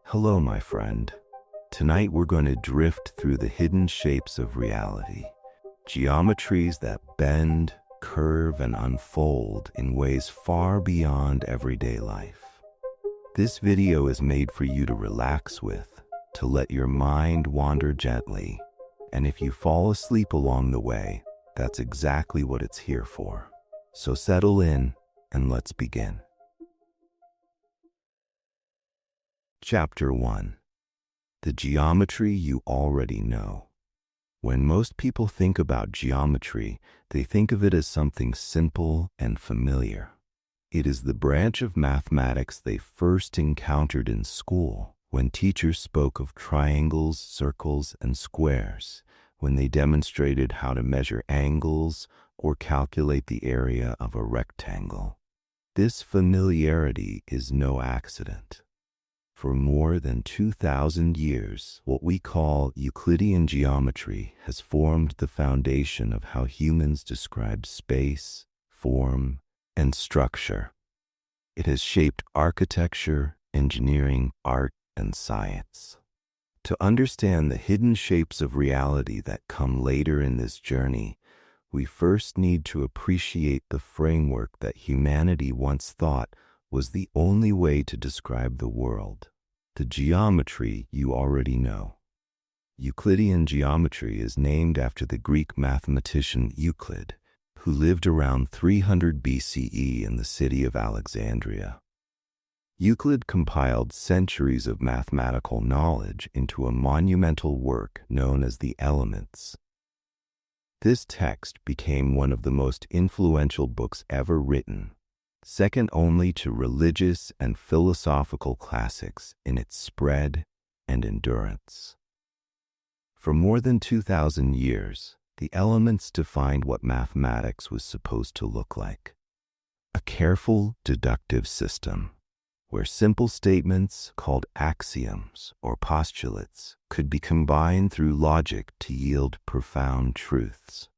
Hello, my friend. Tonight we're going to drift through the hidden shapes of reality, geometries that bend, curve, and unfold in ways far beyond everyday life. This video is made for you to relax with, to let your mind wander gently, and if you fall asleep along the way, that's exactly what it's here for. So settle in and let's begin. Chapter 1. The geometry you already know. When most people think about geometry, they think of it as something simple and familiar. It is the branch of mathematics they first encountered in school, when teachers spoke of triangles, circles, and squares, when they demonstrated how to measure angles or calculate the area of a rectangle. This familiarity is no accident. For more than 2,000 years, what we call Euclidean geometry has formed the foundation of how humans describe space, form, and structure. It has shaped architecture, engineering, art, and science. To understand the hidden shapes of reality that come later in this journey, we first need to appreciate the framework that humanity once thought was the only way to describe the world, the geometry you already know. Euclidean geometry is named after the Greek mathematician Euclid, who lived around 300 BCE in the city of Alexandria. Euclid compiled centuries of mathematical knowledge into a monumental work known as the Elements. This text became one of the most influential books ever written, second only to religious and philosophical classics in its spread and endurance. For more than 2,000 years, the Elements defined what mathematics was supposed to look like. A careful, deductive system, where simple statements called axioms or postulates could be combined through logic to yield profound truths.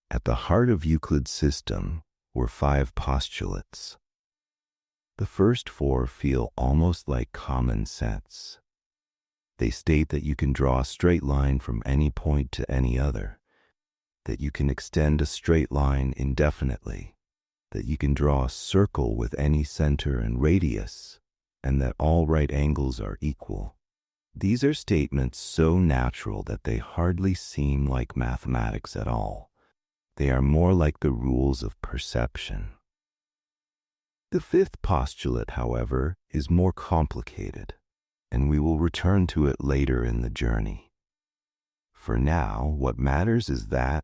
At the heart of Euclid's system were 5 postulates. The first 4 feel almost like common sense. They state that you can draw a straight line from any point to any other, that you can extend a straight line indefinitely, that you can draw a circle with any center and radius, and that all right angles are equal. These are statements so natural that they hardly seem like mathematics at all. They are more like the rules of perception. The 5th postulate, however, is more complicated, and we will return to it later in the journey. For now, what matters is that,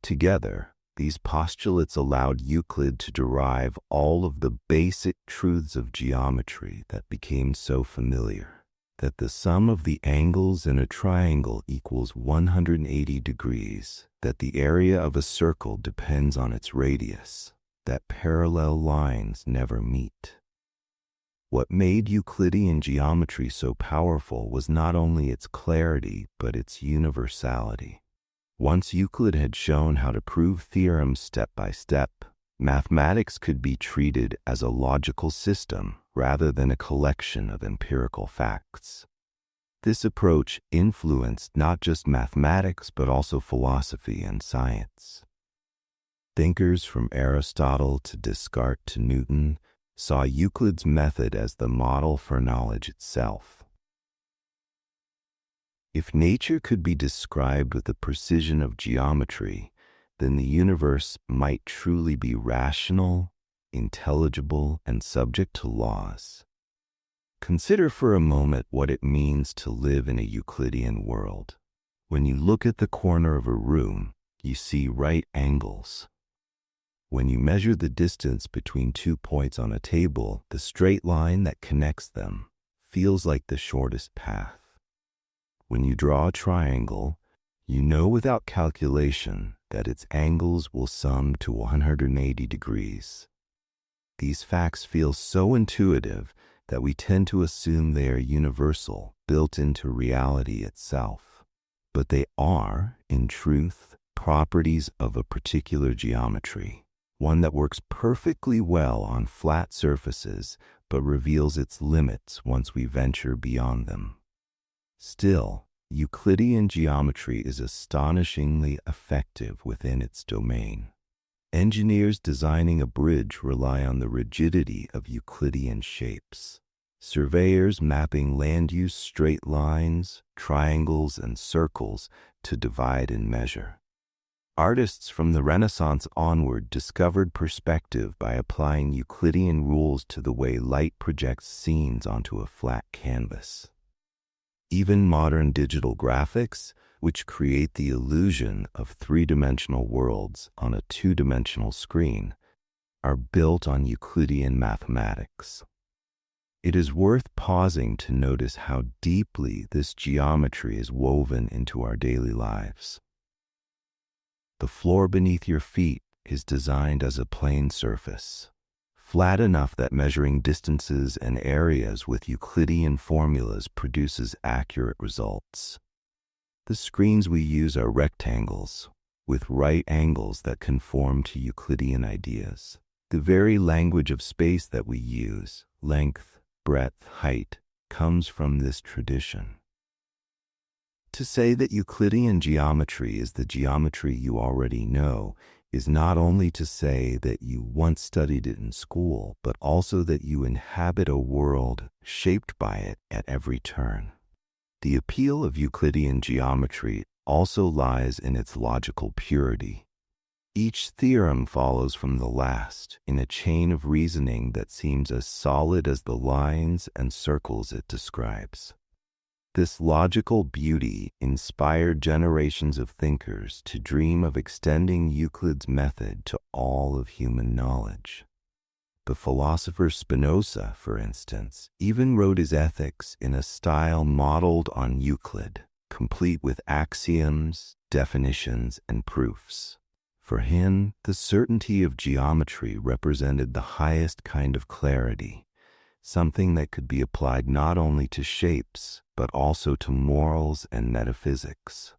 together, these postulates allowed Euclid to derive all of the basic truths of geometry that became so familiar, that the sum of the angles in a triangle equals 180 degrees, that the area of a circle depends on its radius, that parallel lines never meet. What made Euclidean geometry so powerful was not only its clarity, but its universality. Once Euclid had shown how to prove theorems step by step, mathematics could be treated as a logical system rather than a collection of empirical facts. This approach influenced not just mathematics but also philosophy and science. Thinkers from Aristotle to Descartes to Newton saw Euclid's method as the model for knowledge itself. If nature could be described with the precision of geometry, then the universe might truly be rational, intelligible, and subject to laws. Consider for a moment what it means to live in a Euclidean world. When you look at the corner of a room, you see right angles. When you measure the distance between 2 points on a table, the straight line that connects them feels like the shortest path. When you draw a triangle, you know without calculation that its angles will sum to 180 degrees. These facts feel so intuitive that we tend to assume they are universal, built into reality itself. But they are, in truth, properties of a particular geometry, one that works perfectly well on flat surfaces but reveals its limits once we venture beyond them. Still, Euclidean geometry is astonishingly effective within its domain. Engineers designing a bridge rely on the rigidity of Euclidean shapes. Surveyors mapping land use straight lines, triangles, and circles to divide and measure. Artists from the Renaissance onward discovered perspective by applying Euclidean rules to the way light projects scenes onto a flat canvas. Even modern digital graphics, which create the illusion of three-dimensional worlds on a two-dimensional screen, are built on Euclidean mathematics. It is worth pausing to notice how deeply this geometry is woven into our daily lives. The floor beneath your feet is designed as a plane surface, flat enough that measuring distances and areas with Euclidean formulas produces accurate results. The screens we use are rectangles, with right angles that conform to Euclidean ideas. The very language of space that we use, length, breadth, height, comes from this tradition. To say that Euclidean geometry is the geometry you already know is not only to say that you once studied it in school, but also that you inhabit a world shaped by it at every turn. The appeal of Euclidean geometry also lies in its logical purity. Each theorem follows from the last in a chain of reasoning that seems as solid as the lines and circles it describes. This logical beauty inspired generations of thinkers to dream of extending Euclid's method to all of human knowledge. The philosopher Spinoza, for instance, even wrote his ethics in a style modeled on Euclid, complete with axioms, definitions, and proofs. For him, the certainty of geometry represented the highest kind of clarity, something that could be applied not only to shapes, but also to morals and metaphysics.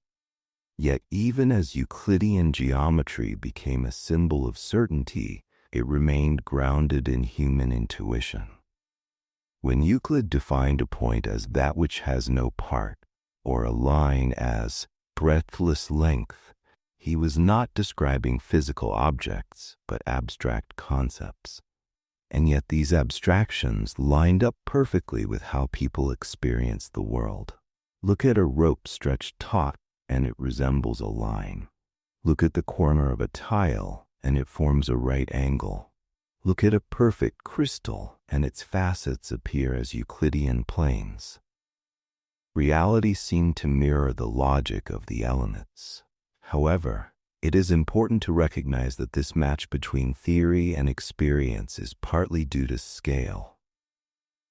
Yet even as Euclidean geometry became a symbol of certainty, it remained grounded in human intuition. When Euclid defined a point as that which has no part, or a line as breadthless length, he was not describing physical objects, but abstract concepts. And yet these abstractions lined up perfectly with how people experience the world. Look at a rope stretched taut, and it resembles a line. Look at the corner of a tile, and it forms a right angle. Look at a perfect crystal, and its facets appear as Euclidean planes. Reality seemed to mirror the logic of the elements. However, it is important to recognize that this match between theory and experience is partly due to scale.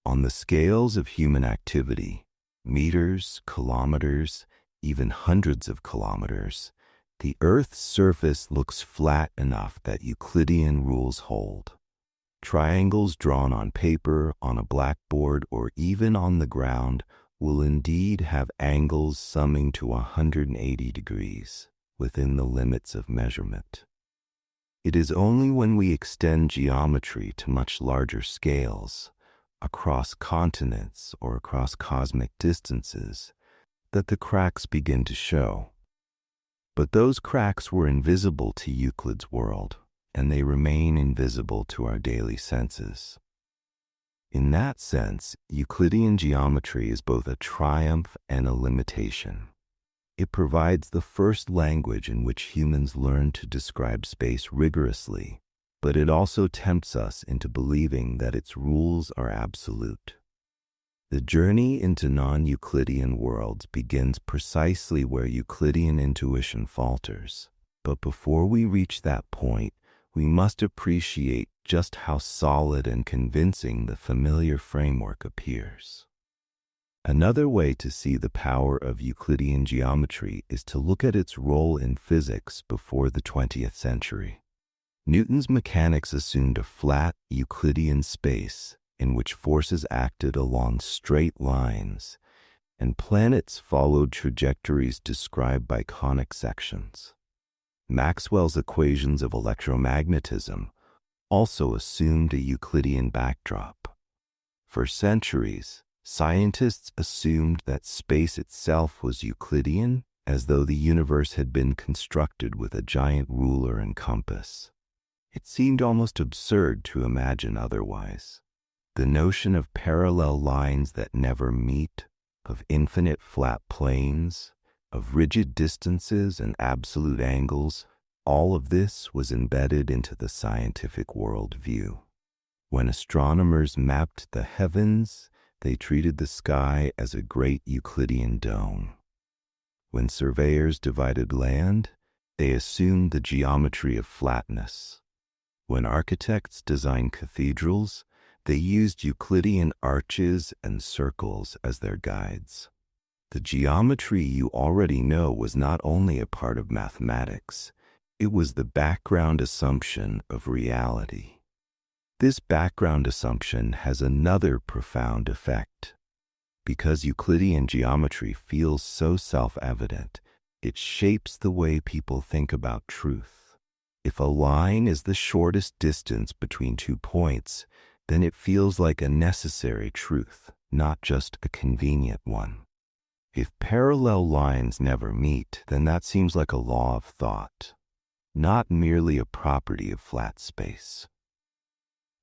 On the scales of human activity, meters, kilometers, even hundreds of kilometers, the Earth's surface looks flat enough that Euclidean rules hold. Triangles drawn on paper, on a blackboard, or even on the ground will indeed have angles summing to 180 degrees. Within the limits of measurement. It is only when we extend geometry to much larger scales, across continents or across cosmic distances, that the cracks begin to show. But those cracks were invisible to Euclid's world, and they remain invisible to our daily senses. In that sense, Euclidean geometry is both a triumph and a limitation. It provides the first language in which humans learn to describe space rigorously, but it also tempts us into believing that its rules are absolute. The journey into non-Euclidean worlds begins precisely where Euclidean intuition falters. But before we reach that point, we must appreciate just how solid and convincing the familiar framework appears. Another way to see the power of Euclidean geometry is to look at its role in physics before the 20th century. Newton's mechanics assumed a flat Euclidean space in which forces acted along straight lines, and planets followed trajectories described by conic sections. Maxwell's equations of electromagnetism also assumed a Euclidean backdrop. For centuries, scientists assumed that space itself was Euclidean, as though the universe had been constructed with a giant ruler and compass. It seemed almost absurd to imagine otherwise. The notion of parallel lines that never meet, of infinite flat planes, of rigid distances and absolute angles, all of this was embedded into the scientific worldview. When astronomers mapped the heavens, they treated the sky as a great Euclidean dome. When surveyors divided land, they assumed the geometry of flatness. When architects designed cathedrals, they used Euclidean arches and circles as their guides. The geometry you already know was not only a part of mathematics, it was the background assumption of reality. This background assumption has another profound effect. Because Euclidean geometry feels so self-evident, it shapes the way people think about truth. If a line is the shortest distance between 2 points, then it feels like a necessary truth, not just a convenient one. If parallel lines never meet, then that seems like a law of thought, not merely a property of flat space.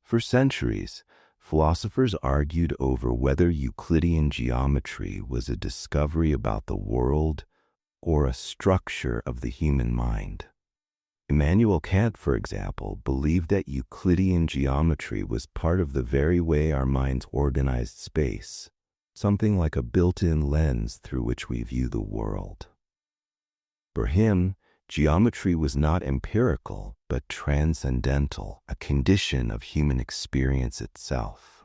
For centuries, philosophers argued over whether Euclidean geometry was a discovery about the world or a structure of the human mind. Immanuel Kant, for example, believed that Euclidean geometry was part of the very way our minds organized space, something like a built-in lens through which we view the world. For him, geometry was not empirical, but transcendental, a condition of human experience itself.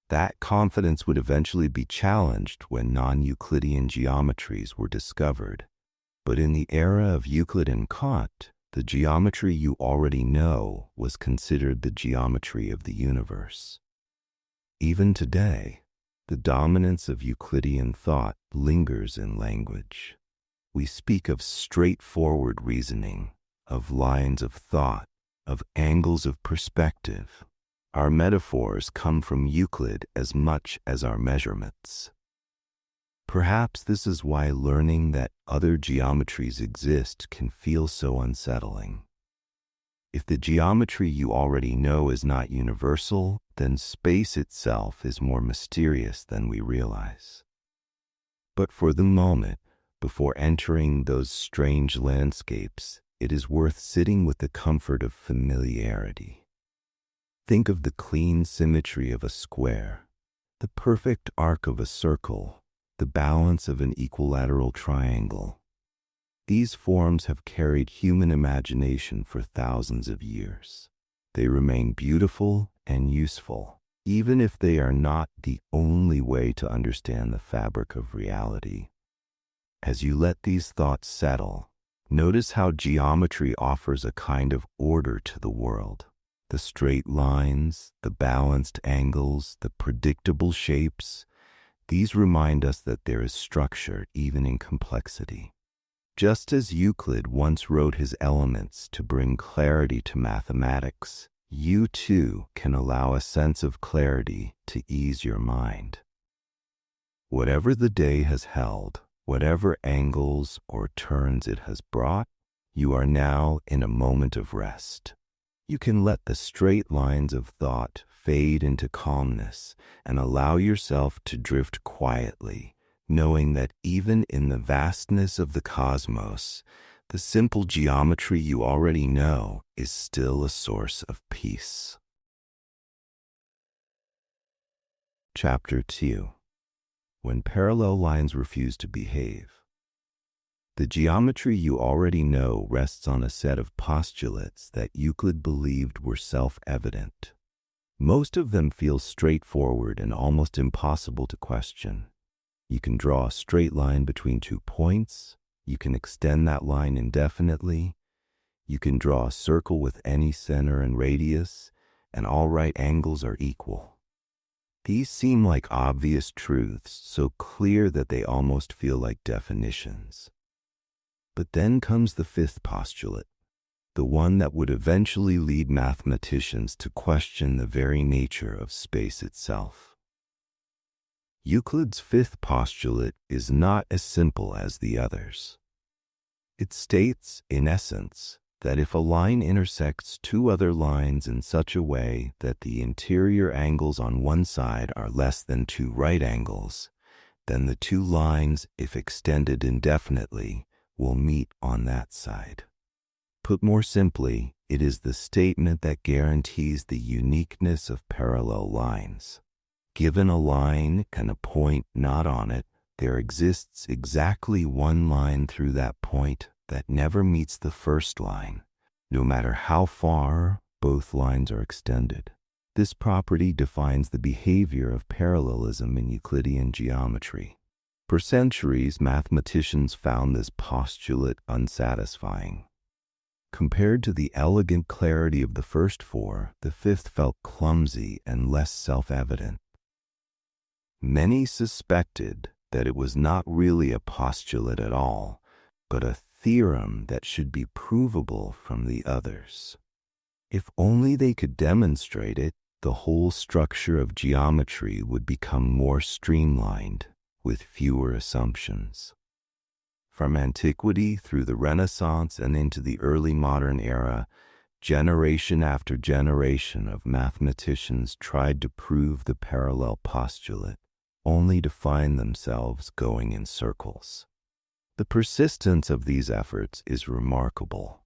That confidence would eventually be challenged when non-Euclidean geometries were discovered. But in the era of Euclid and Kant, the geometry you already know was considered the geometry of the universe. Even today, the dominance of Euclidean thought lingers in language. We speak of straightforward reasoning, of lines of thought, of angles of perspective. Our metaphors come from Euclid as much as our measurements. Perhaps this is why learning that other geometries exist can feel so unsettling. If the geometry you already know is not universal, then space itself is more mysterious than we realize. But for the moment, before entering those strange landscapes, it is worth sitting with the comfort of familiarity. Think of the clean symmetry of a square, the perfect arc of a circle, the balance of an equilateral triangle. These forms have carried human imagination for thousands of years. They remain beautiful and useful, even if they are not the only way to understand the fabric of reality. As you let these thoughts settle, notice how geometry offers a kind of order to the world. The straight lines, the balanced angles, the predictable shapes, these remind us that there is structure even in complexity. Just as Euclid once wrote his elements to bring clarity to mathematics, you too can allow a sense of clarity to ease your mind. Whatever the day has held, whatever angles or turns it has brought, you are now in a moment of rest. You can let the straight lines of thought fade into calmness and allow yourself to drift quietly, knowing that even in the vastness of the cosmos, the simple geometry you already know is still a source of peace. Chapter 2. When parallel lines refuse to behave. The geometry you already know rests on a set of postulates that Euclid believed were self-evident. Most of them feel straightforward and almost impossible to question. You can draw a straight line between 2 points. You can extend that line indefinitely. You can draw a circle with any center and radius, and all right angles are equal. These seem like obvious truths, so clear that they almost feel like definitions. But then comes the fifth postulate, the one that would eventually lead mathematicians to question the very nature of space itself. Euclid's fifth postulate is not as simple as the others. It states, in essence, that if a line intersects two other lines in such a way that the interior angles on one side are less than two right angles, then the two lines, if extended indefinitely, will meet on that side. Put more simply, it is the statement that guarantees the uniqueness of parallel lines. Given a line and a point not on it, there exists exactly one line through that point that never meets the first line, no matter how far both lines are extended. This property defines the behavior of parallelism in Euclidean geometry. For centuries, mathematicians found this postulate unsatisfying. Compared to the elegant clarity of the first four, the fifth felt clumsy and less self-evident. Many suspected that it was not really a postulate at all, but a theorem that should be provable from the others. If only they could demonstrate it, the whole structure of geometry would become more streamlined, with fewer assumptions. From antiquity through the Renaissance and into the early modern era, generation after generation of mathematicians tried to prove the parallel postulate, only to find themselves going in circles. The persistence of these efforts is remarkable.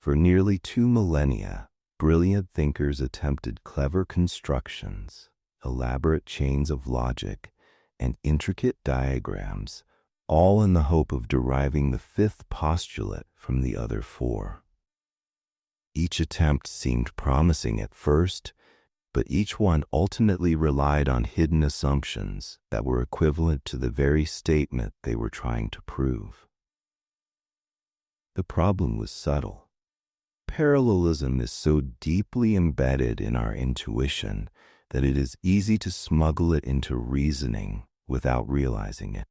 For nearly 2 millennia, brilliant thinkers attempted clever constructions, elaborate chains of logic, and intricate diagrams, all in the hope of deriving the fifth postulate from the other four. Each attempt seemed promising at first, but each one ultimately relied on hidden assumptions that were equivalent to the very statement they were trying to prove. The problem was subtle. Parallelism is so deeply embedded in our intuition that it is easy to smuggle it into reasoning without realizing it.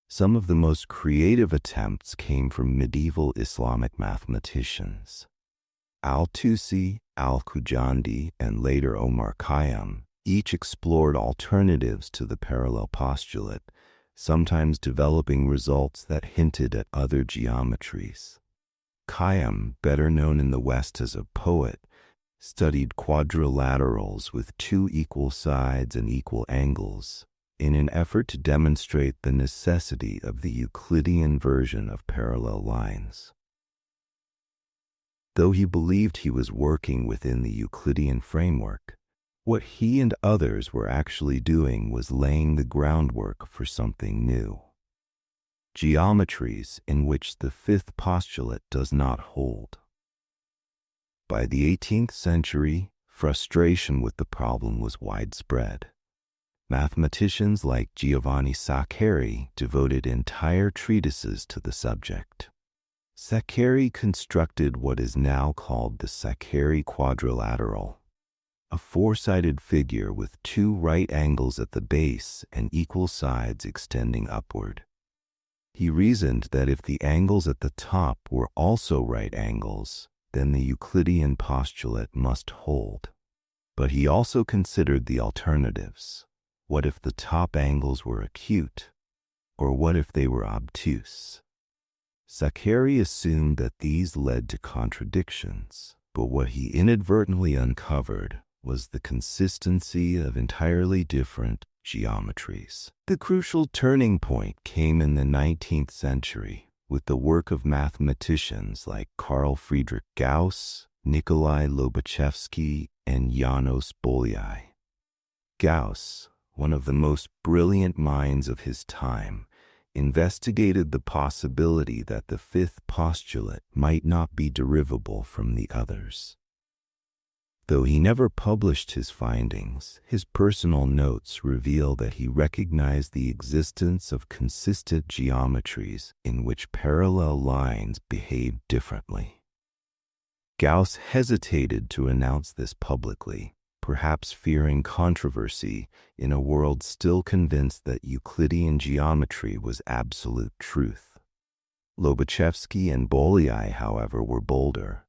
Some of the most creative attempts came from medieval Islamic mathematicians. Al-Tusi, Al-Khujandi, and later Omar Khayyam each explored alternatives to the parallel postulate, sometimes developing results that hinted at other geometries. Khayyam, better known in the West as a poet, studied quadrilaterals with two equal sides and equal angles in an effort to demonstrate the necessity of the Euclidean version of parallel lines. Though he believed he was working within the Euclidean framework, what he and others were actually doing was laying the groundwork for something new. Geometries in which the fifth postulate does not hold. By the 18th century, frustration with the problem was widespread. Mathematicians like Giovanni Saccheri devoted entire treatises to the subject. Saccheri constructed what is now called the Saccheri quadrilateral, a four-sided figure with two right angles at the base and equal sides extending upward. He reasoned that if the angles at the top were also right angles, then the Euclidean postulate must hold. But he also considered the alternatives. What if the top angles were acute? Or what if they were obtuse? Saccheri assumed that these led to contradictions, but what he inadvertently uncovered was the consistency of entirely different geometries. The crucial turning point came in the 19th century with the work of mathematicians like Carl Friedrich Gauss, Nikolai Lobachevsky, and János Bolyai. Gauss, one of the most brilliant minds of his time, investigated the possibility that the fifth postulate might not be derivable from the others. Though he never published his findings, his personal notes reveal that he recognized the existence of consistent geometries in which parallel lines behaved differently. Gauss hesitated to announce this publicly, perhaps fearing controversy in a world still convinced that Euclidean geometry was absolute truth. Lobachevsky and Bolyai, however, were bolder.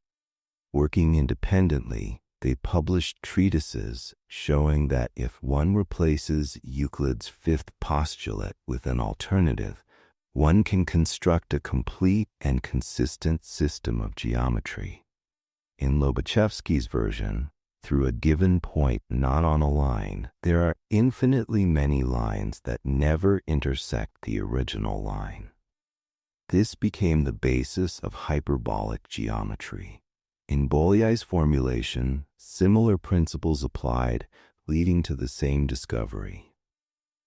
Working independently, they published treatises showing that if one replaces Euclid's fifth postulate with an alternative, one can construct a complete and consistent system of geometry. In Lobachevsky's version, through a given point not on a line, there are infinitely many lines that never intersect the original line. This became the basis of hyperbolic geometry. In Bolyai's formulation, similar principles applied, leading to the same discovery.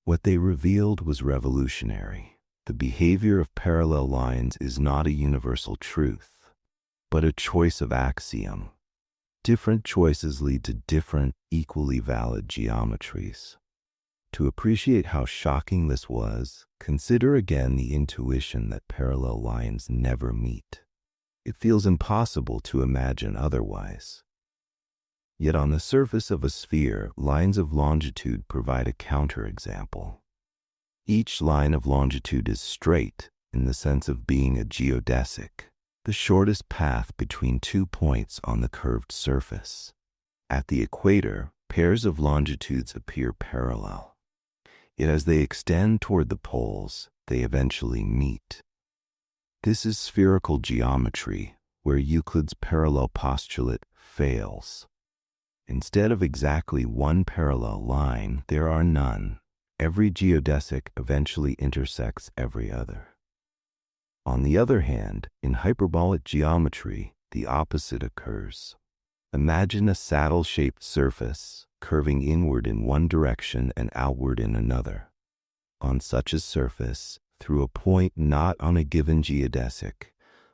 What they revealed was revolutionary. The behavior of parallel lines is not a universal truth, but a choice of axiom. Different choices lead to different, equally valid geometries. To appreciate how shocking this was, consider again the intuition that parallel lines never meet. It feels impossible to imagine otherwise. Yet on the surface of a sphere, lines of longitude provide a counterexample. Each line of longitude is straight in the sense of being a geodesic, the shortest path between 2 points on the curved surface. At the equator, pairs of longitudes appear parallel. Yet as they extend toward the poles, they eventually meet. This is spherical geometry, where Euclid's parallel postulate fails. Instead of exactly one parallel line, there are none. Every geodesic eventually intersects every other. On the other hand, in hyperbolic geometry, the opposite occurs. Imagine a saddle-shaped surface curving inward in one direction and outward in another. On such a surface, through a point not on a given geodesic,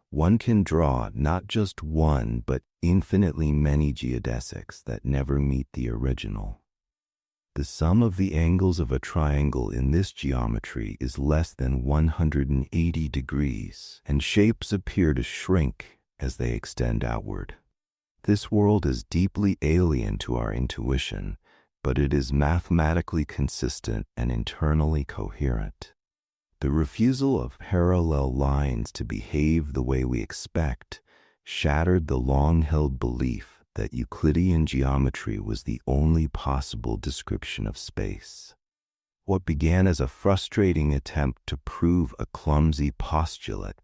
one can draw not just one but infinitely many geodesics that never meet the original. The sum of the angles of a triangle in this geometry is less than 180 degrees, and shapes appear to shrink as they extend outward. This world is deeply alien to our intuition, but it is mathematically consistent and internally coherent. The refusal of parallel lines to behave the way we expect shattered the long-held belief that Euclidean geometry was the only possible description of space. What began as a frustrating attempt to prove a clumsy postulate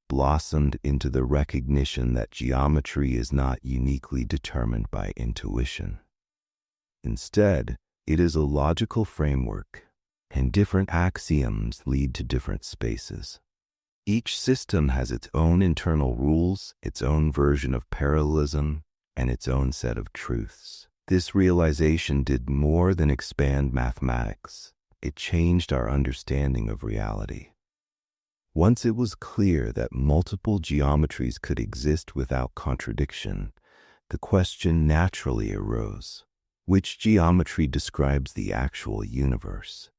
blossomed into the recognition that geometry is not uniquely determined by intuition. Instead, it is a logical framework, and different axioms lead to different spaces. Each system has its own internal rules, its own version of parallelism, and its own set of truths. This realization did more than expand mathematics. It changed our understanding of reality. Once it was clear that multiple geometries could exist without contradiction, the question naturally arose: which geometry describes the actual universe?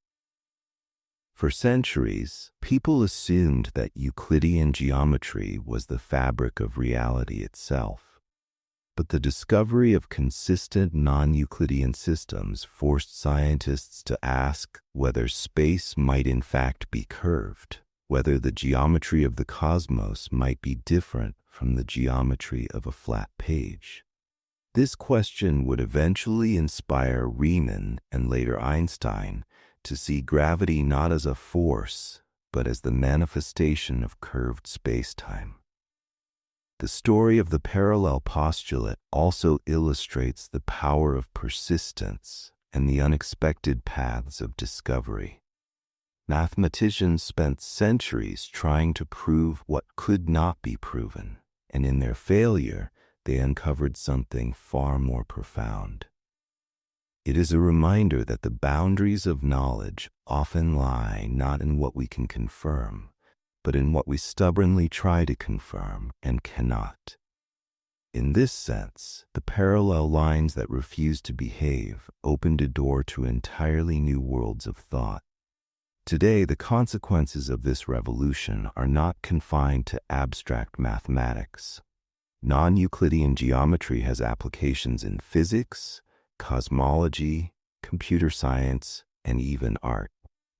For centuries, people assumed that Euclidean geometry was the fabric of reality itself. But the discovery of consistent non-Euclidean systems forced scientists to ask whether space might in fact be curved, whether the geometry of the cosmos might be different from the geometry of a flat page. This question would eventually inspire Riemann and later Einstein to see gravity not as a force, but as the manifestation of curved spacetime. The story of the parallel postulate also illustrates the power of persistence and the unexpected paths of discovery. Mathematicians spent centuries trying to prove what could not be proven, and in their failure, they uncovered something far more profound. It is a reminder that the boundaries of knowledge often lie not in what we can confirm, but in what we stubbornly try to confirm and cannot. In this sense, the parallel lines that refuse to behave opened a door to entirely new worlds of thought. Today, the consequences of this revolution are not confined to abstract mathematics. Non-Euclidean geometry has applications in physics, cosmology, computer science, and even art.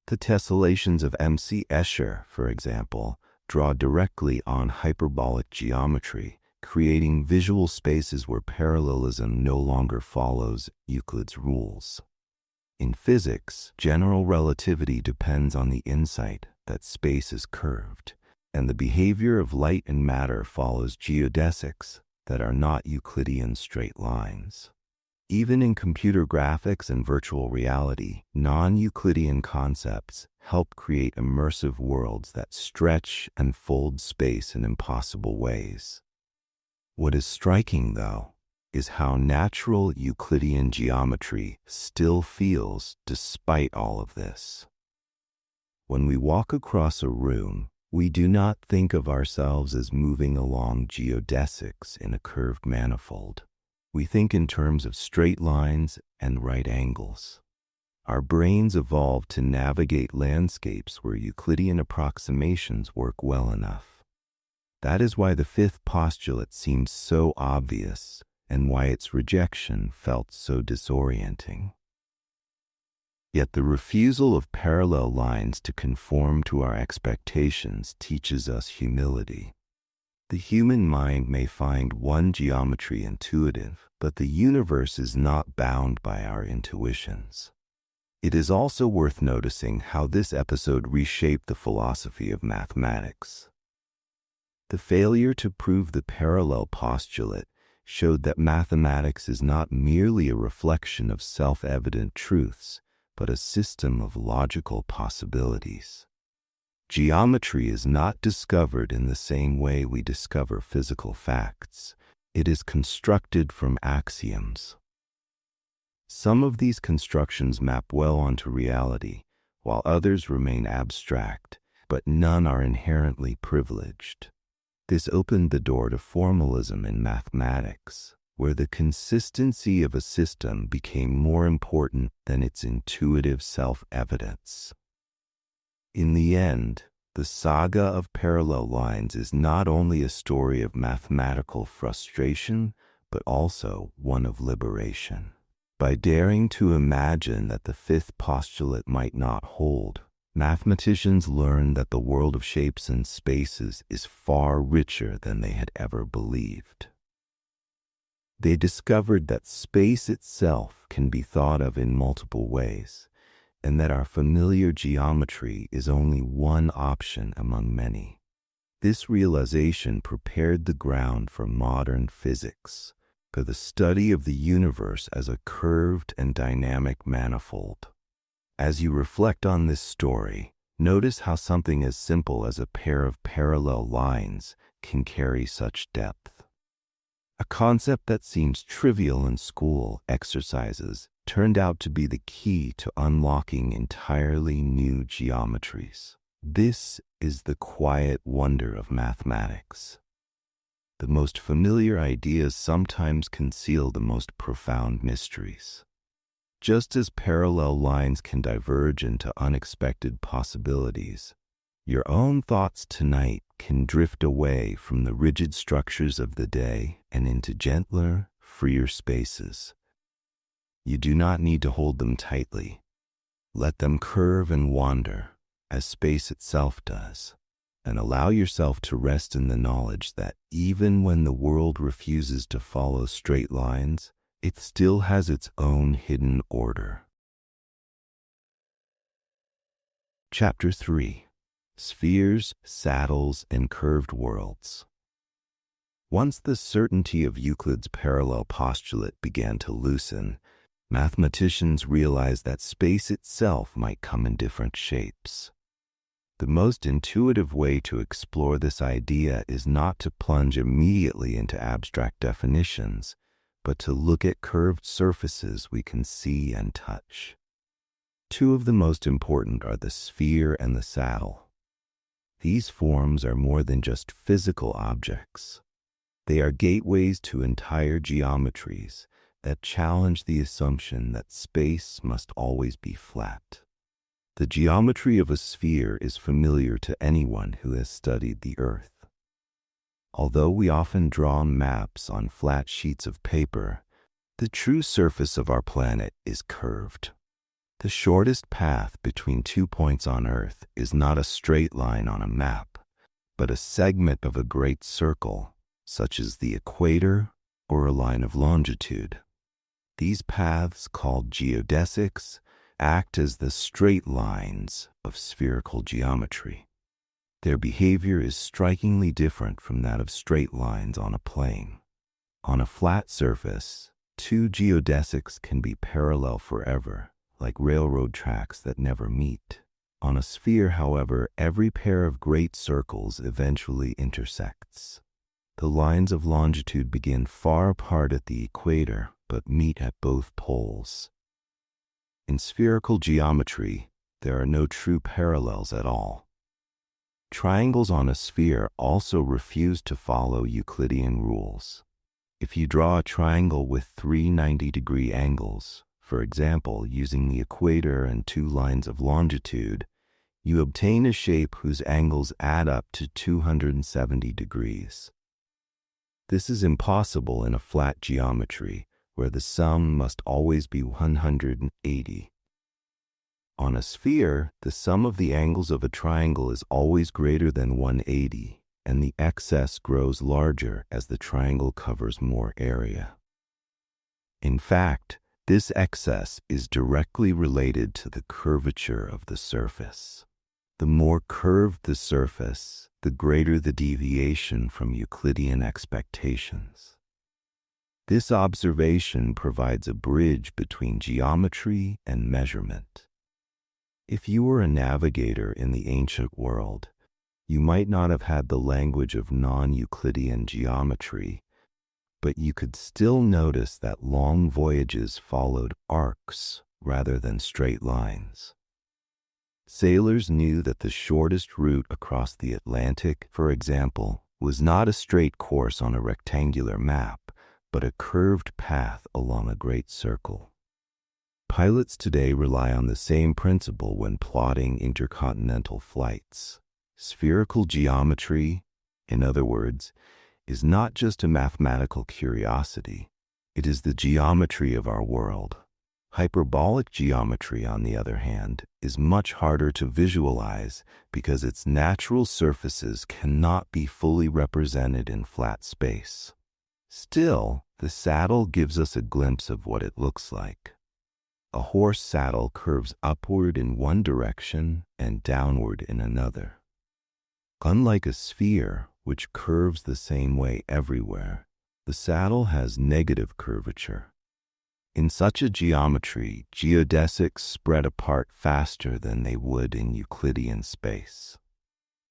The tessellations of M.C. Escher, for example, draw directly on hyperbolic geometry, creating visual spaces where parallelism no longer follows Euclid's rules. In physics, general relativity depends on the insight that space is curved, and the behavior of light and matter follows geodesics that are not Euclidean straight lines. Even in computer graphics and virtual reality, non-Euclidean concepts help create immersive worlds that stretch and fold space in impossible ways. What is striking, though, is how natural Euclidean geometry still feels despite all of this. When we walk across a room, we do not think of ourselves as moving along geodesics in a curved manifold. We think in terms of straight lines and right angles. Our brains evolved to navigate landscapes where Euclidean approximations work well enough. That is why the fifth postulate seems so obvious and why its rejection felt so disorienting. Yet the refusal of parallel lines to conform to our expectations teaches us humility. The human mind may find one geometry intuitive, but the universe is not bound by our intuitions. It is also worth noticing how this episode reshaped the philosophy of mathematics. The failure to prove the parallel postulate showed that mathematics is not merely a reflection of self-evident truths, but a system of logical possibilities. Geometry is not discovered in the same way we discover physical facts. It is constructed from axioms. Some of these constructions map well onto reality, while others remain abstract, but none are inherently privileged. This opened the door to formalism in mathematics, where the consistency of a system became more important than its intuitive self-evidence. In the end, the saga of parallel lines is not only a story of mathematical frustration, but also one of liberation. By daring to imagine that the fifth postulate might not hold, mathematicians learned that the world of shapes and spaces is far richer than they had ever believed. They discovered that space itself can be thought of in multiple ways, and that our familiar geometry is only one option among many. This realization prepared the ground for modern physics, for the study of the universe as a curved and dynamic manifold. As you reflect on this story, notice how something as simple as a pair of parallel lines can carry such depth. A concept that seems trivial in school exercises turned out to be the key to unlocking entirely new geometries. This is the quiet wonder of mathematics. The most familiar ideas sometimes conceal the most profound mysteries. Just as parallel lines can diverge into unexpected possibilities, your own thoughts tonight can drift away from the rigid structures of the day and into gentler, freer spaces. You do not need to hold them tightly. Let them curve and wander, as space itself does, and allow yourself to rest in the knowledge that even when the world refuses to follow straight lines, it still has its own hidden order. Chapter 3. Spheres, Saddles, and Curved Worlds. Once the certainty of Euclid's parallel postulate began to loosen, mathematicians realized that space itself might come in different shapes. The most intuitive way to explore this idea is not to plunge immediately into abstract definitions, but to look at curved surfaces we can see and touch. Two of the most important are the sphere and the saddle. These forms are more than just physical objects. They are gateways to entire geometries that challenge the assumption that space must always be flat. The geometry of a sphere is familiar to anyone who has studied the Earth. Although we often draw maps on flat sheets of paper, the true surface of our planet is curved. The shortest path between 2 points on Earth is not a straight line on a map, but a segment of a great circle, such as the equator or a line of longitude. These paths, called geodesics, act as the straight lines of spherical geometry. Their behavior is strikingly different from that of straight lines on a plane. On a flat surface, two geodesics can be parallel forever, like railroad tracks that never meet. On a sphere, however, every pair of great circles eventually intersects. The lines of longitude begin far apart at the equator, but meet at both poles. In spherical geometry, there are no true parallels at all. Triangles on a sphere also refuse to follow Euclidean rules. If you draw a triangle with three 90-degree angles, for example, using the equator and two lines of longitude, you obtain a shape whose angles add up to 270 degrees. This is impossible in a flat geometry, where the sum must always be 180. On a sphere, the sum of the angles of a triangle is always greater than 180, and the excess grows larger as the triangle covers more area. In fact, this excess is directly related to the curvature of the surface. The more curved the surface, the greater the deviation from Euclidean expectations. This observation provides a bridge between geometry and measurement. If you were a navigator in the ancient world, you might not have had the language of non-Euclidean geometry, but you could still notice that long voyages followed arcs rather than straight lines. Sailors knew that the shortest route across the Atlantic, for example, was not a straight course on a rectangular map, but a curved path along a great circle. Pilots today rely on the same principle when plotting intercontinental flights. Spherical geometry, in other words, is not just a mathematical curiosity. It is the geometry of our world. Hyperbolic geometry, on the other hand, is much harder to visualize because its natural surfaces cannot be fully represented in flat space. Still, the saddle gives us a glimpse of what it looks like. A horse saddle curves upward in one direction and downward in another. Unlike a sphere, which curves the same way everywhere, the saddle has negative curvature. In such a geometry, geodesics spread apart faster than they would in Euclidean space.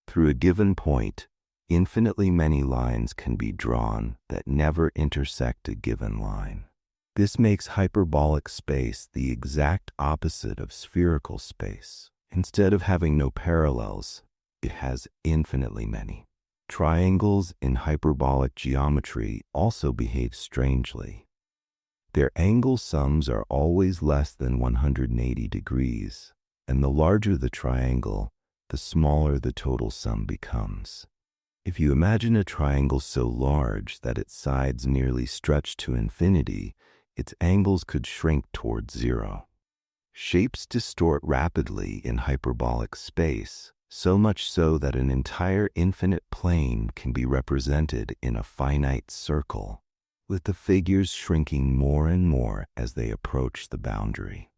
Through a given point, infinitely many lines can be drawn that never intersect a given line. This makes hyperbolic space the exact opposite of spherical space. Instead of having no parallels, it has infinitely many. Triangles in hyperbolic geometry also behave strangely. Their angle sums are always less than 180 degrees, and the larger the triangle, the smaller the total sum becomes. If you imagine a triangle so large that its sides nearly stretch to infinity, its angles could shrink toward zero. Shapes distort rapidly in hyperbolic space, so much so that an entire infinite plane can be represented in a finite circle, with the figures shrinking more and more as they approach the boundary.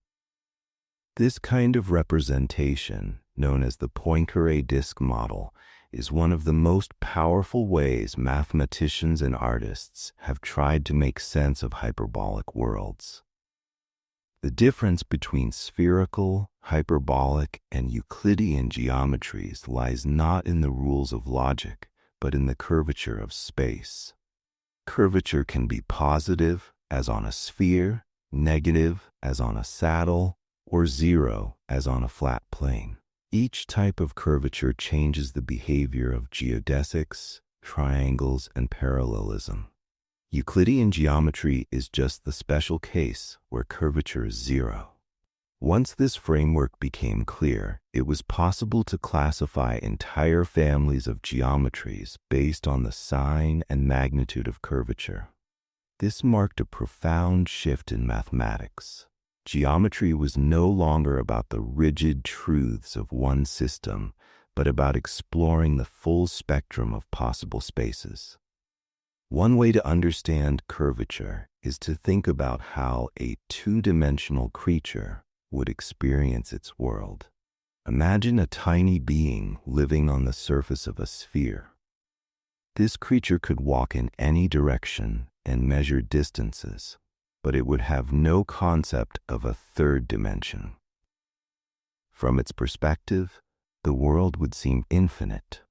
This kind of representation, known as the Poincare disk model, is one of the most powerful ways mathematicians and artists have tried to make sense of hyperbolic worlds. The difference between spherical, hyperbolic, and Euclidean geometries lies not in the rules of logic, but in the curvature of space. Curvature can be positive, as on a sphere, negative, as on a saddle, or zero, as on a flat plane. Each type of curvature changes the behavior of geodesics, triangles, and parallelism. Euclidean geometry is just the special case where curvature is zero. Once this framework became clear, it was possible to classify entire families of geometries based on the sign and magnitude of curvature. This marked a profound shift in mathematics. Geometry was no longer about the rigid truths of one system, but about exploring the full spectrum of possible spaces. One way to understand curvature is to think about how a two-dimensional creature would experience its world. Imagine a tiny being living on the surface of a sphere. This creature could walk in any direction and measure distances, but it would have no concept of a third dimension. From its perspective, the world would seem infinite,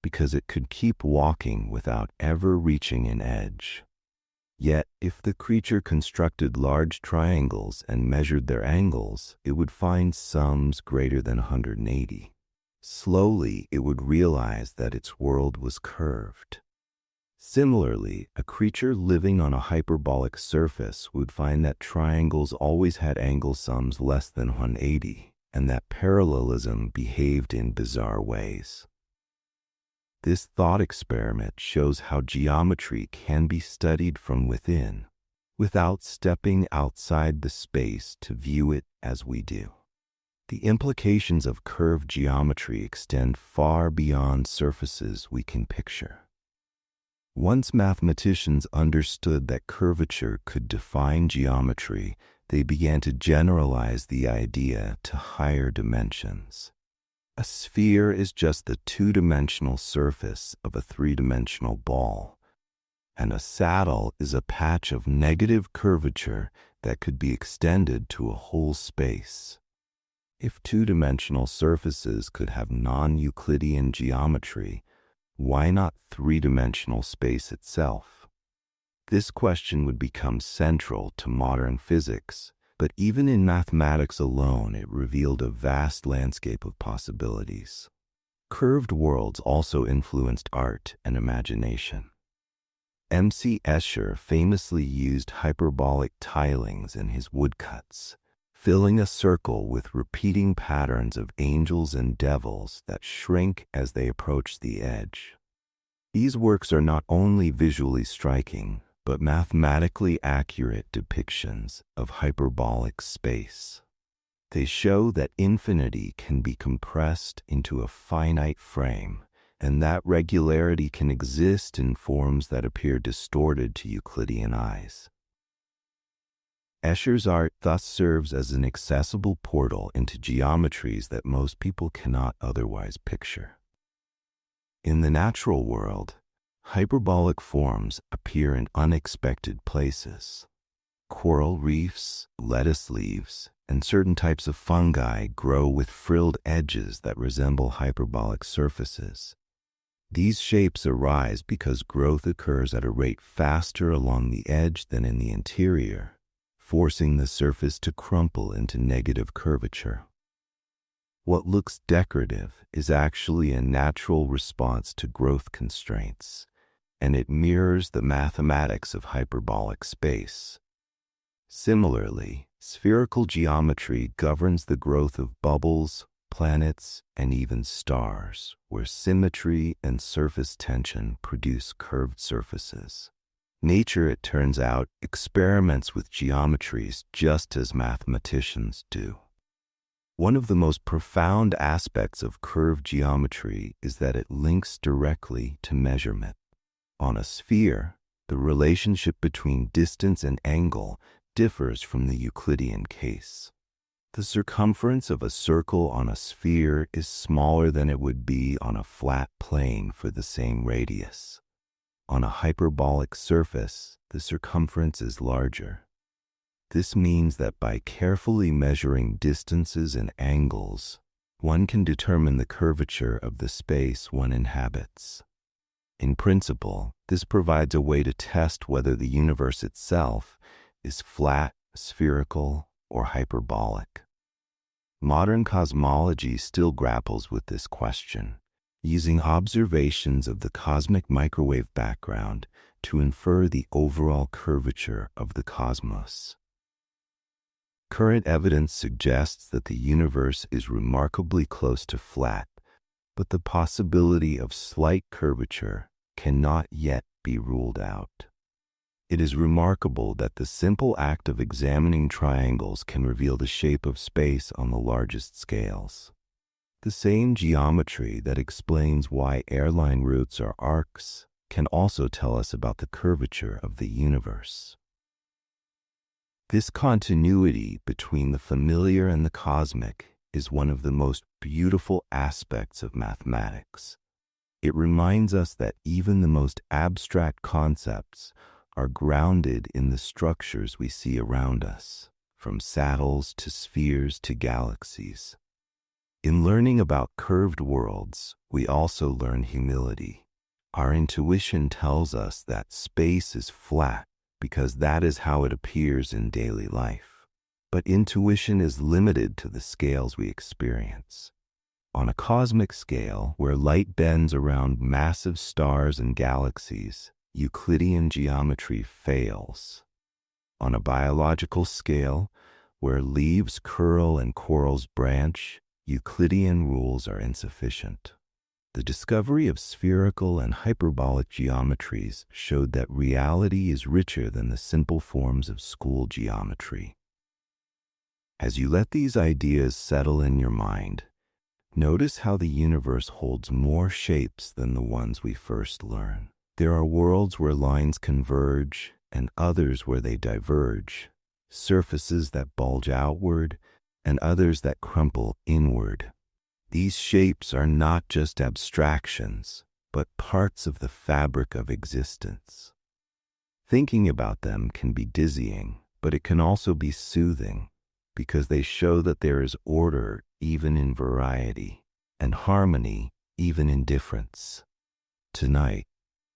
because it could keep walking without ever reaching an edge. Yet, if the creature constructed large triangles and measured their angles, it would find sums greater than 180. Slowly, it would realize that its world was curved. Similarly, a creature living on a hyperbolic surface would find that triangles always had angle sums less than 180, and that parallelism behaved in bizarre ways. This thought experiment shows how geometry can be studied from within, without stepping outside the space to view it as we do. The implications of curved geometry extend far beyond surfaces we can picture. Once mathematicians understood that curvature could define geometry, they began to generalize the idea to higher dimensions. A sphere is just the two-dimensional surface of a three-dimensional ball, and a saddle is a patch of negative curvature that could be extended to a whole space. If two-dimensional surfaces could have non-Euclidean geometry, why not three-dimensional space itself? This question would become central to modern physics, but even in mathematics alone, it revealed a vast landscape of possibilities. Curved worlds also influenced art and imagination. M.C. Escher famously used hyperbolic tilings in his woodcuts, filling a circle with repeating patterns of angels and devils that shrink as they approach the edge. These works are not only visually striking, but mathematically accurate depictions of hyperbolic space. They show that infinity can be compressed into a finite frame, and that regularity can exist in forms that appear distorted to Euclidean eyes. Escher's art thus serves as an accessible portal into geometries that most people cannot otherwise picture. In the natural world, hyperbolic forms appear in unexpected places. Coral reefs, lettuce leaves, and certain types of fungi grow with frilled edges that resemble hyperbolic surfaces. These shapes arise because growth occurs at a rate faster along the edge than in the interior, forcing the surface to crumple into negative curvature. What looks decorative is actually a natural response to growth constraints, and it mirrors the mathematics of hyperbolic space. Similarly, spherical geometry governs the growth of bubbles, planets, and even stars, where symmetry and surface tension produce curved surfaces. Nature, it turns out, experiments with geometries just as mathematicians do. One of the most profound aspects of curved geometry is that it links directly to measurement. On a sphere, the relationship between distance and angle differs from the Euclidean case. The circumference of a circle on a sphere is smaller than it would be on a flat plane for the same radius. On a hyperbolic surface, the circumference is larger. This means that by carefully measuring distances and angles, one can determine the curvature of the space one inhabits. In principle, this provides a way to test whether the universe itself is flat, spherical, or hyperbolic. Modern cosmology still grapples with this question, using observations of the cosmic microwave background to infer the overall curvature of the cosmos. Current evidence suggests that the universe is remarkably close to flat, but the possibility of slight curvature cannot yet be ruled out. It is remarkable that the simple act of examining triangles can reveal the shape of space on the largest scales. The same geometry that explains why airline routes are arcs can also tell us about the curvature of the universe. This continuity between the familiar and the cosmic is one of the most beautiful aspects of mathematics. It reminds us that even the most abstract concepts are grounded in the structures we see around us, from saddles to spheres to galaxies. In learning about curved worlds, we also learn humility. Our intuition tells us that space is flat because that is how it appears in daily life. But intuition is limited to the scales we experience. On a cosmic scale, where light bends around massive stars and galaxies, Euclidean geometry fails. On a biological scale, where leaves curl and corals branch, Euclidean rules are insufficient. The discovery of spherical and hyperbolic geometries showed that reality is richer than the simple forms of school geometry. As you let these ideas settle in your mind, notice how the universe holds more shapes than the ones we first learn. There are worlds where lines converge and others where they diverge, surfaces that bulge outward and others that crumple inward. These shapes are not just abstractions, but parts of the fabric of existence. Thinking about them can be dizzying, but it can also be soothing, because they show that there is order even in variety, and harmony even in difference. Tonight,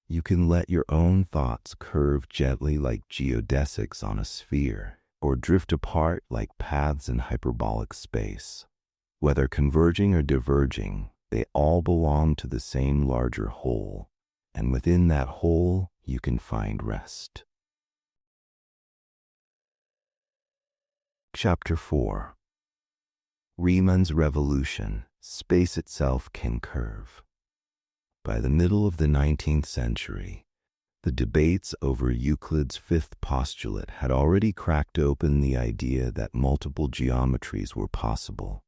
you can let your own thoughts curve gently like geodesics on a sphere, or drift apart like paths in hyperbolic space. Whether converging or diverging, they all belong to the same larger whole, and within that whole, you can find rest. Chapter 4. Riemann's revolution, space itself can curve. By the middle of the 19th century, the debates over Euclid's fifth postulate had already cracked open the idea that multiple geometries were possible.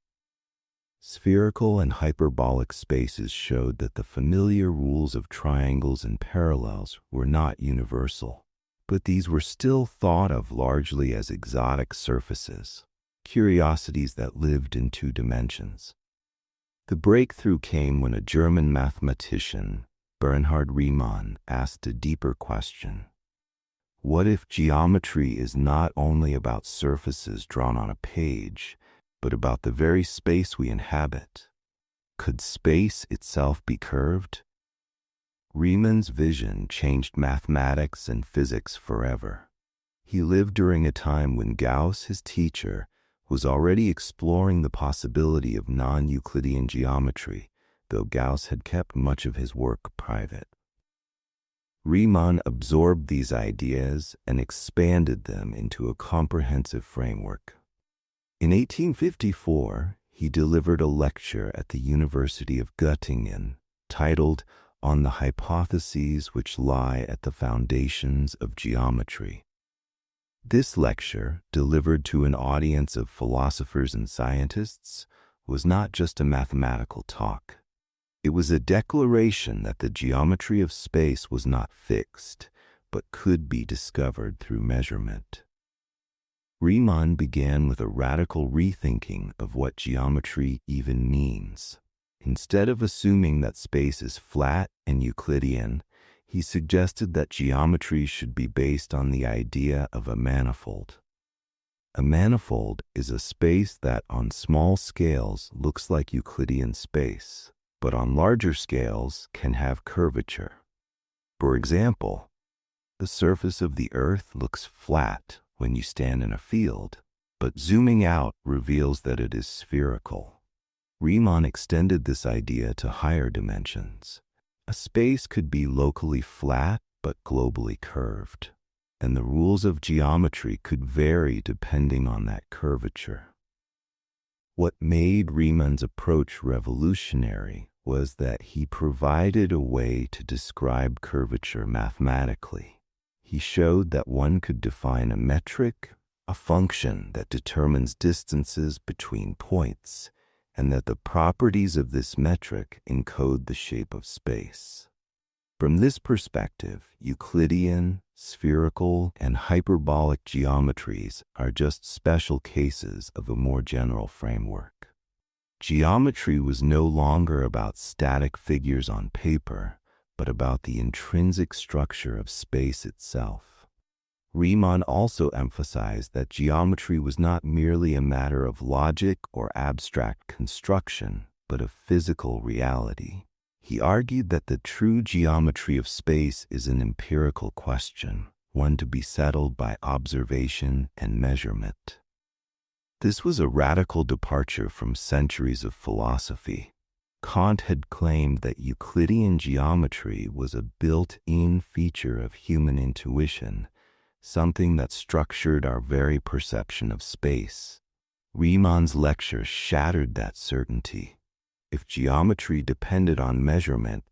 Spherical and hyperbolic spaces showed that the familiar rules of triangles and parallels were not universal, but these were still thought of largely as exotic surfaces, curiosities that lived in two dimensions. The breakthrough came when a German mathematician, Bernhard Riemann, asked a deeper question. What if geometry is not only about surfaces drawn on a page, but about the very space we inhabit? Could space itself be curved? Riemann's vision changed mathematics and physics forever. He lived during a time when Gauss, his teacher, was already exploring the possibility of non-Euclidean geometry, though Gauss had kept much of his work private. Riemann absorbed these ideas and expanded them into a comprehensive framework. In 1854, he delivered a lecture at the University of Göttingen titled On the Hypotheses Which Lie at the Foundations of Geometry. This lecture, delivered to an audience of philosophers and scientists, was not just a mathematical talk. It was a declaration that the geometry of space was not fixed, but could be discovered through measurement. Riemann began with a radical rethinking of what geometry even means. Instead of assuming that space is flat and Euclidean, he suggested that geometry should be based on the idea of a manifold. A manifold is a space that on small scales looks like Euclidean space, but on larger scales can have curvature. For example, the surface of the Earth looks flat when you stand in a field, but zooming out reveals that it is spherical. Riemann extended this idea to higher dimensions. A space could be locally flat but globally curved, and the rules of geometry could vary depending on that curvature. What made Riemann's approach revolutionary was that he provided a way to describe curvature mathematically. He showed that one could define a metric, a function that determines distances between points, and that the properties of this metric encode the shape of space. From this perspective, Euclidean, spherical, and hyperbolic geometries are just special cases of a more general framework. Geometry was no longer about static figures on paper, but about the intrinsic structure of space itself. Riemann also emphasized that geometry was not merely a matter of logic or abstract construction, but of physical reality. He argued that the true geometry of space is an empirical question, one to be settled by observation and measurement. This was a radical departure from centuries of philosophy. Kant had claimed that Euclidean geometry was a built-in feature of human intuition, something that structured our very perception of space. Riemann's lecture shattered that certainty. If geometry depended on measurement,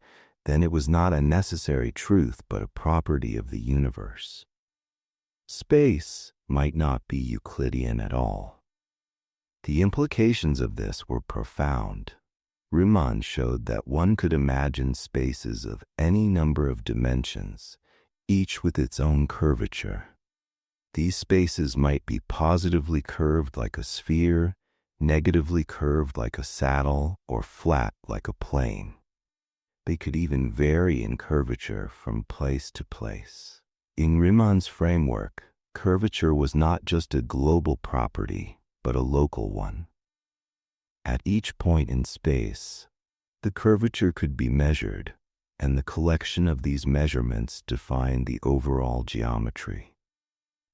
then it was not a necessary truth but a property of the universe. Space might not be Euclidean at all. The implications of this were profound. Riemann showed that one could imagine spaces of any number of dimensions, each with its own curvature. These spaces might be positively curved like a sphere, negatively curved like a saddle, or flat like a plane. They could even vary in curvature from place to place. In Riemann's framework, curvature was not just a global property, but a local one. At each point in space, the curvature could be measured, and the collection of these measurements defined the overall geometry.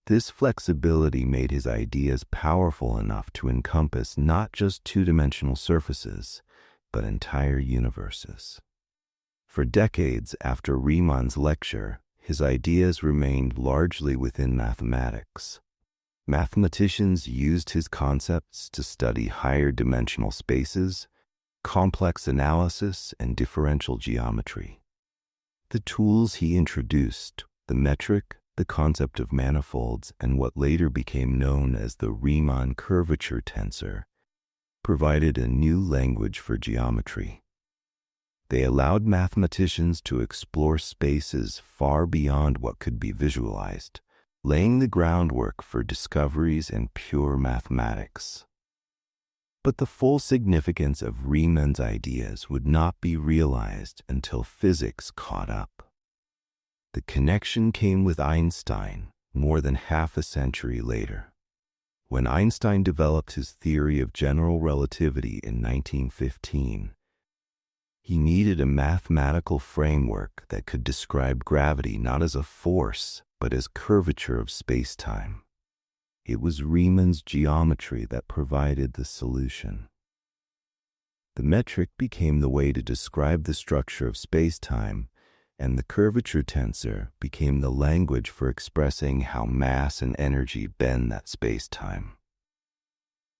This flexibility made his ideas powerful enough to encompass not just two-dimensional surfaces, but entire universes. For decades after Riemann's lecture, his ideas remained largely within mathematics. Mathematicians used his concepts to study higher dimensional spaces, complex analysis, and differential geometry. The tools he introduced, the metric, the concept of manifolds, and what later became known as the Riemann curvature tensor, provided a new language for geometry. They allowed mathematicians to explore spaces far beyond what could be visualized, laying the groundwork for discoveries in pure mathematics. But the full significance of Riemann's ideas would not be realized until physics caught up. The connection came with Einstein more than half a century later. When Einstein developed his theory of general relativity in 1915, he needed a mathematical framework that could describe gravity not as a force, but as curvature of space-time. It was Riemann's geometry that provided the solution. The metric became the way to describe the structure of space-time, and the curvature tensor became the language for expressing how mass and energy bend that space-time.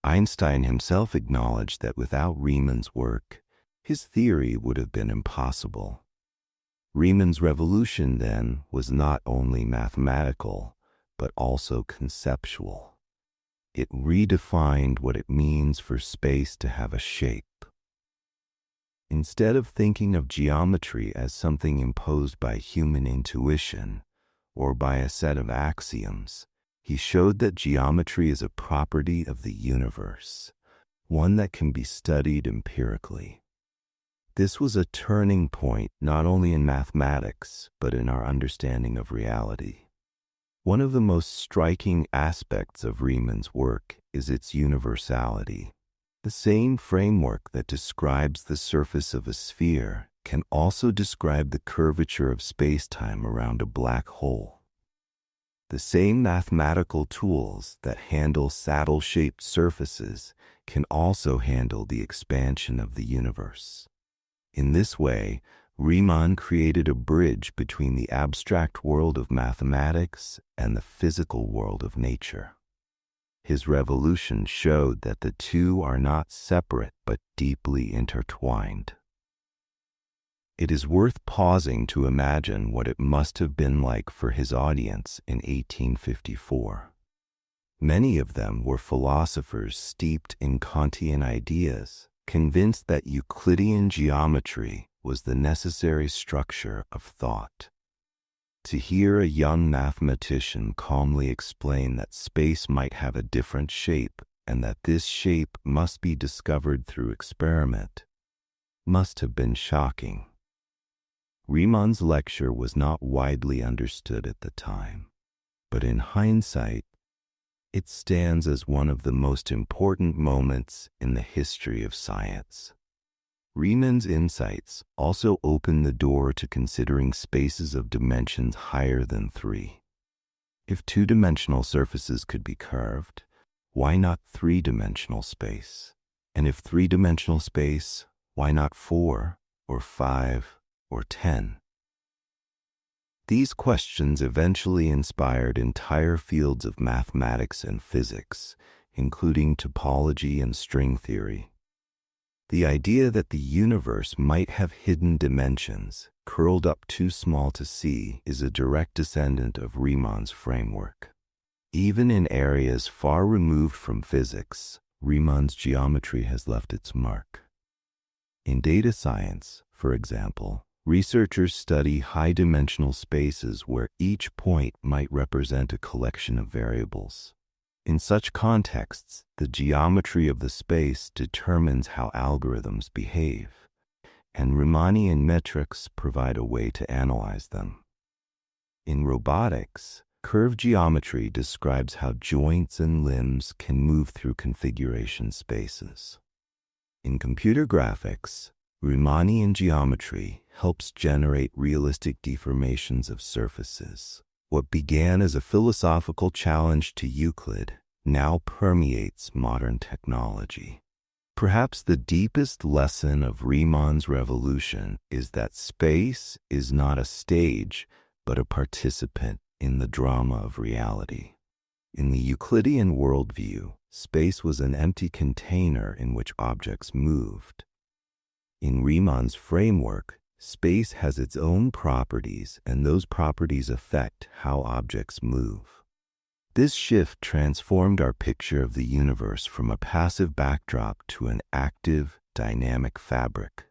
Einstein himself acknowledged that without Riemann's work, his theory would have been impossible. Riemann's revolution, then, was not only mathematical, but also conceptual. It redefined what it means for space to have a shape. Instead of thinking of geometry as something imposed by human intuition or by a set of axioms, he showed that geometry is a property of the universe, one that can be studied empirically. This was a turning point not only in mathematics, but in our understanding of reality. One of the most striking aspects of Riemann's work is its universality. The same framework that describes the surface of a sphere can also describe the curvature of space-time around a black hole. The same mathematical tools that handle saddle-shaped surfaces can also handle the expansion of the universe. In this way, Riemann created a bridge between the abstract world of mathematics and the physical world of nature. His revolution showed that the two are not separate but deeply intertwined. It is worth pausing to imagine what it must have been like for his audience in 1854. Many of them were philosophers steeped in Kantian ideas, convinced that Euclidean geometry was the necessary structure of thought. To hear a young mathematician calmly explain that space might have a different shape and that this shape must be discovered through experiment must have been shocking. Riemann's lecture was not widely understood at the time, but in hindsight, it stands as one of the most important moments in the history of science. Riemann's insights also opened the door to considering spaces of dimensions higher than 3. If two-dimensional surfaces could be curved, why not three-dimensional space? And if three-dimensional space, why not 4 or 5 or 10? These questions eventually inspired entire fields of mathematics and physics, including topology and string theory. The idea that the universe might have hidden dimensions, curled up too small to see, is a direct descendant of Riemann's framework. Even in areas far removed from physics, Riemann's geometry has left its mark. In data science, for example, researchers study high-dimensional spaces where each point might represent a collection of variables. In such contexts, the geometry of the space determines how algorithms behave, and Riemannian metrics provide a way to analyze them. In robotics, curve geometry describes how joints and limbs can move through configuration spaces. In computer graphics, Riemannian geometry helps generate realistic deformations of surfaces. What began as a philosophical challenge to Euclid now permeates modern technology. Perhaps the deepest lesson of Riemann's revolution is that space is not a stage, but a participant in the drama of reality. In the Euclidean worldview, space was an empty container in which objects moved. In Riemann's framework, space has its own properties, and those properties affect how objects move. This shift transformed our picture of the universe from a passive backdrop to an active, dynamic fabric.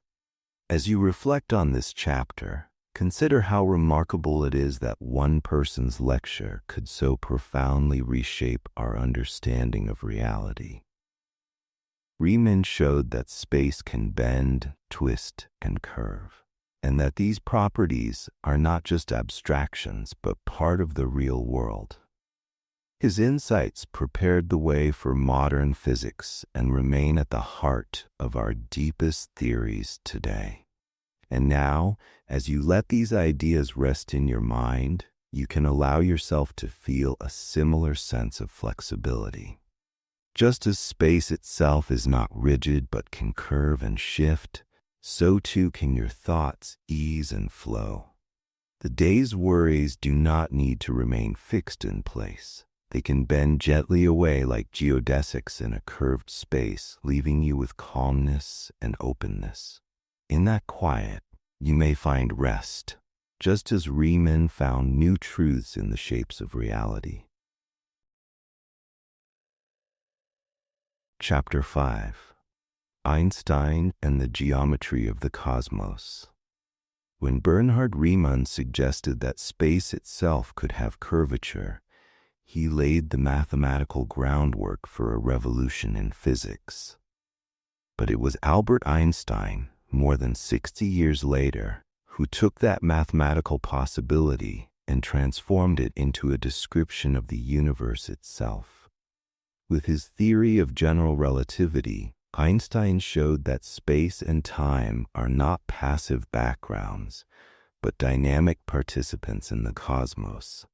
As you reflect on this chapter, consider how remarkable it is that one person's lecture could so profoundly reshape our understanding of reality. Riemann showed that space can bend, twist, and curve, and that these properties are not just abstractions but part of the real world. His insights prepared the way for modern physics and remain at the heart of our deepest theories today. And now, as you let these ideas rest in your mind, you can allow yourself to feel a similar sense of flexibility. Just as space itself is not rigid but can curve and shift, so too can your thoughts ease and flow. The day's worries do not need to remain fixed in place. They can bend gently away like geodesics in a curved space, leaving you with calmness and openness. In that quiet, you may find rest, just as Riemann found new truths in the shapes of reality. Chapter 5. Einstein and the Geometry of the Cosmos. When Bernhard Riemann suggested that space itself could have curvature, he laid the mathematical groundwork for a revolution in physics. But it was Albert Einstein, more than 60 years later, who took that mathematical possibility and transformed it into a description of the universe itself. With his theory of general relativity, Einstein showed that space and time are not passive backgrounds, but dynamic participants in the cosmos.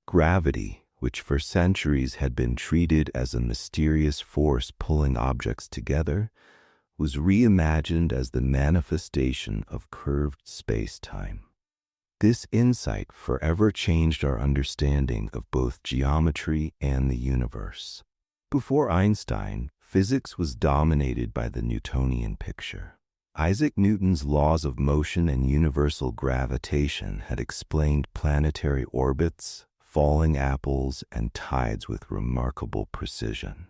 Gravity, which for centuries had been treated as a mysterious force pulling objects together, was reimagined as the manifestation of curved space-time. This insight forever changed our understanding of both geometry and the universe. Before Einstein, physics was dominated by the Newtonian picture. Isaac Newton's laws of motion and universal gravitation had explained planetary orbits, falling apples, and tides with remarkable precision.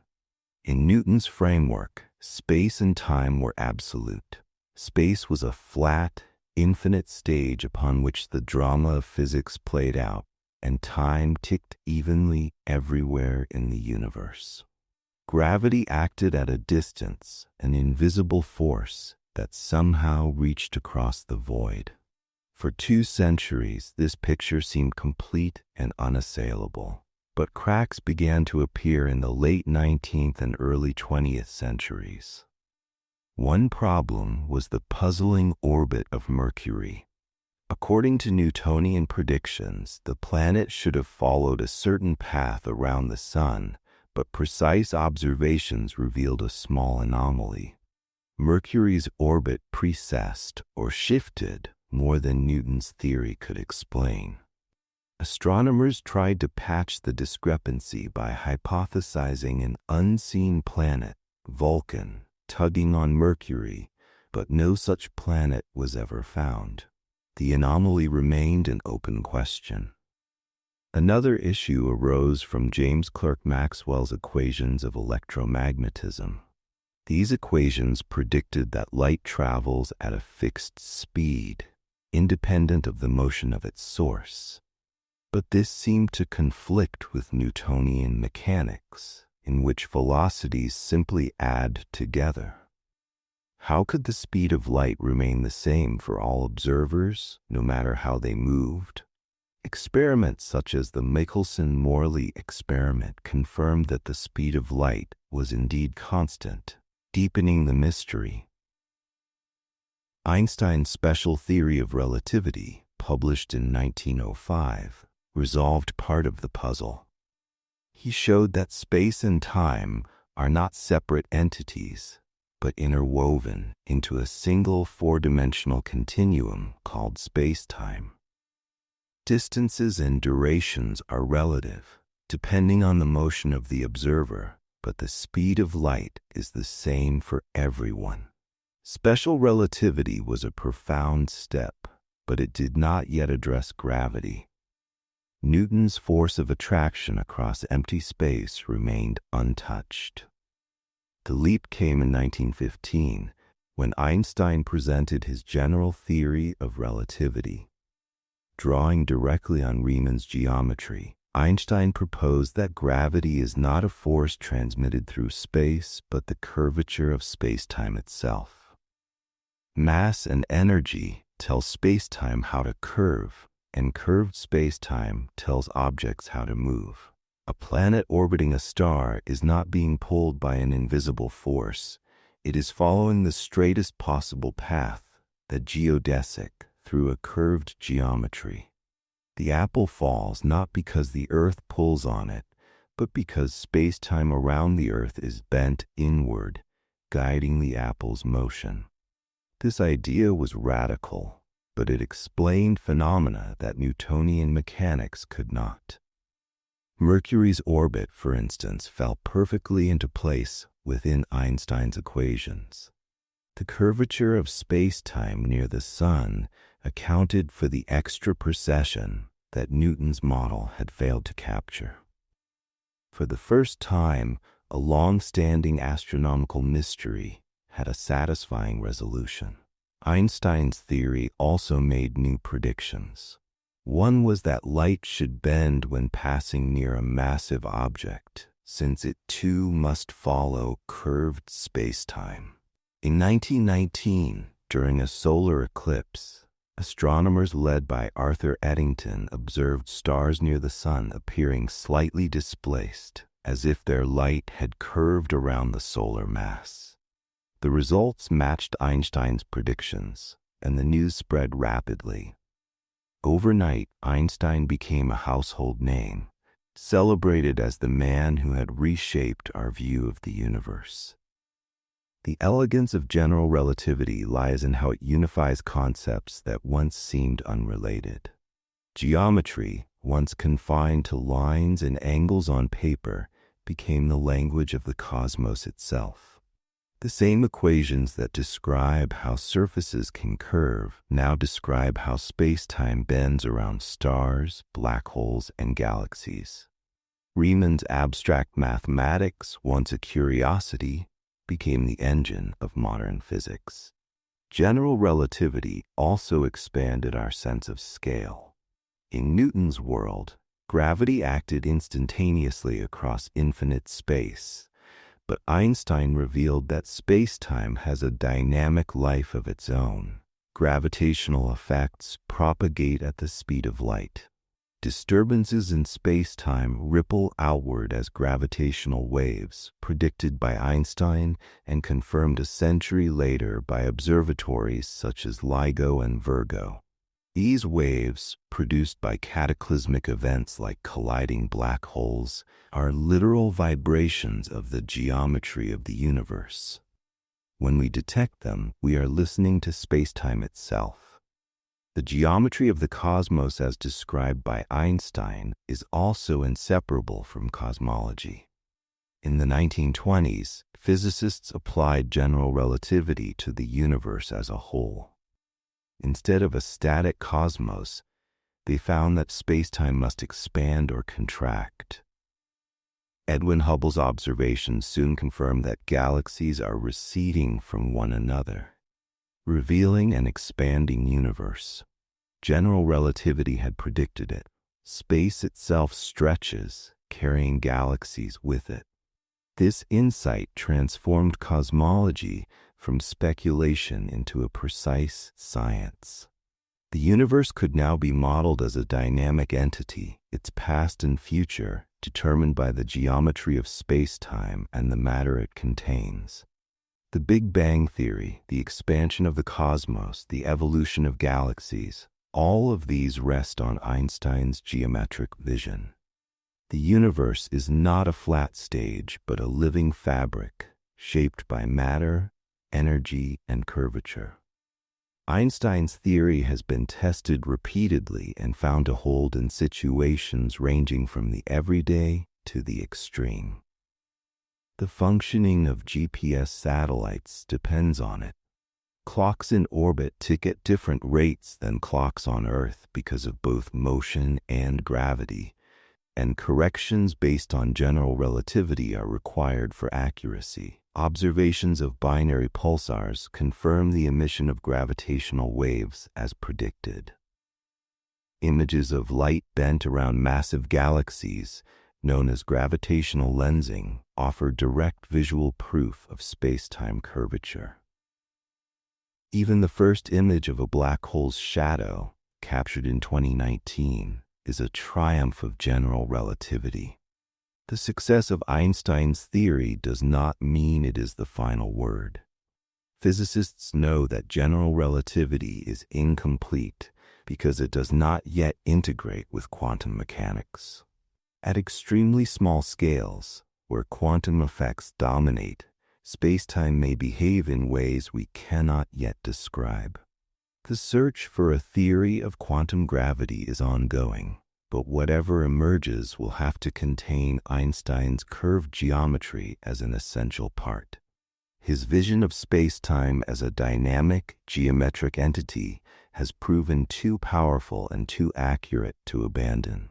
In Newton's framework, Space and time were absolute. Space was a flat, infinite stage upon which the drama of physics played out, and time ticked evenly everywhere in the universe. Gravity acted at a distance, an invisible force that somehow reached across the void. For 2 centuries, this picture seemed complete and unassailable. But cracks began to appear in the late 19th and early 20th centuries. One problem was the puzzling orbit of Mercury. According to Newtonian predictions, the planet should have followed a certain path around the Sun, but precise observations revealed a small anomaly. Mercury's orbit precessed or shifted more than Newton's theory could explain. Astronomers tried to patch the discrepancy by hypothesizing an unseen planet, Vulcan, tugging on Mercury, but no such planet was ever found. The anomaly remained an open question. Another issue arose from James Clerk Maxwell's equations of electromagnetism. These equations predicted that light travels at a fixed speed, independent of the motion of its source. But this seemed to conflict with Newtonian mechanics, in which velocities simply add together. How could the speed of light remain the same for all observers, no matter how they moved? Experiments such as the Michelson-Morley experiment confirmed that the speed of light was indeed constant, deepening the mystery. Einstein's special theory of relativity, published in 1905, resolved part of the puzzle. He showed that space and time are not separate entities, but interwoven into a single 4-dimensional continuum called space-time. Distances and durations are relative, depending on the motion of the observer, but the speed of light is the same for everyone. Special relativity was a profound step, but it did not yet address gravity. Newton's force of attraction across empty space remained untouched. The leap came in 1915, when Einstein presented his general theory of relativity. Drawing directly on Riemann's geometry, Einstein proposed that gravity is not a force transmitted through space, but the curvature of space-time itself. Mass and energy tell space-time how to curve, and curved space-time tells objects how to move. A planet orbiting a star is not being pulled by an invisible force. It is following the straightest possible path, the geodesic, through a curved geometry. The apple falls not because the Earth pulls on it, but because space-time around the Earth is bent inward, guiding the apple's motion. This idea was radical, but it explained phenomena that Newtonian mechanics could not. Mercury's orbit, for instance, fell perfectly into place within Einstein's equations. The curvature of space-time near the Sun accounted for the extra precession that Newton's model had failed to capture. For the first time, a long-standing astronomical mystery had a satisfying resolution. Einstein's theory also made new predictions. One was that light should bend when passing near a massive object, since it too must follow curved space-time. In 1919, during a solar eclipse, astronomers led by Arthur Eddington observed stars near the Sun appearing slightly displaced, as if their light had curved around the solar mass. The results matched Einstein's predictions, and the news spread rapidly. Overnight, Einstein became a household name, celebrated as the man who had reshaped our view of the universe. The elegance of general relativity lies in how it unifies concepts that once seemed unrelated. Geometry, once confined to lines and angles on paper, became the language of the cosmos itself. The same equations that describe how surfaces can curve now describe how space-time bends around stars, black holes, and galaxies. Riemann's abstract mathematics, once a curiosity, became the engine of modern physics. General relativity also expanded our sense of scale. In Newton's world, gravity acted instantaneously across infinite space, but Einstein revealed that space-time has a dynamic life of its own. Gravitational effects propagate at the speed of light. Disturbances in space-time ripple outward as gravitational waves, predicted by Einstein and confirmed a century later by observatories such as LIGO and Virgo. These waves, produced by cataclysmic events like colliding black holes, are literal vibrations of the geometry of the universe. When we detect them, we are listening to space-time itself. The geometry of the cosmos as described by Einstein is also inseparable from cosmology. In the 1920s, physicists applied general relativity to the universe as a whole. Instead of a static cosmos, they found that space-time must expand or contract. Edwin Hubble's observations soon confirmed that galaxies are receding from one another, revealing an expanding universe. General relativity had predicted it. Space itself stretches, carrying galaxies with it. This insight transformed cosmology from speculation into a precise science. The universe could now be modeled as a dynamic entity, its past and future determined by the geometry of space-time and the matter it contains. The Big Bang Theory, the expansion of the cosmos, the evolution of galaxies, all of these rest on Einstein's geometric vision. The universe is not a flat stage, but a living fabric, shaped by matter, energy, and curvature. Einstein's theory has been tested repeatedly and found to hold in situations ranging from the everyday to the extreme. The functioning of GPS satellites depends on it. Clocks in orbit tick at different rates than clocks on Earth because of both motion and gravity, and corrections based on general relativity are required for accuracy. Observations of binary pulsars confirm the emission of gravitational waves as predicted. Images of light bent around massive galaxies, known as gravitational lensing, offer direct visual proof of space-time curvature. Even the first image of a black hole's shadow, captured in 2019, is a triumph of general relativity. The success of Einstein's theory does not mean it is the final word. Physicists know that general relativity is incomplete because it does not yet integrate with quantum mechanics. At extremely small scales, where quantum effects dominate, space-time may behave in ways we cannot yet describe. The search for a theory of quantum gravity is ongoing, but whatever emerges will have to contain Einstein's curved geometry as an essential part. His vision of space-time as a dynamic, geometric entity has proven too powerful and too accurate to abandon.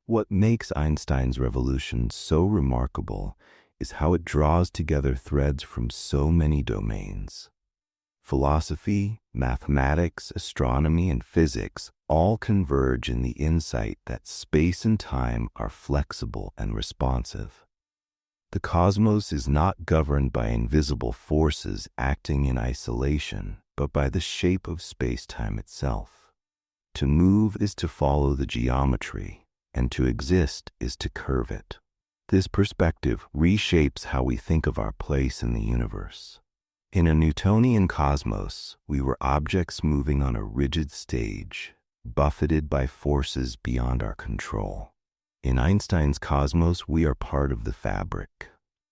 What makes Einstein's revolution so remarkable is how it draws together threads from so many domains. Philosophy, mathematics, astronomy, and physics all converge in the insight that space and time are flexible and responsive. The cosmos is not governed by invisible forces acting in isolation, but by the shape of space-time itself. To move is to follow the geometry, and to exist is to curve it. This perspective reshapes how we think of our place in the universe. In a Newtonian cosmos, we were objects moving on a rigid stage, buffeted by forces beyond our control. In Einstein's cosmos, we are part of the fabric.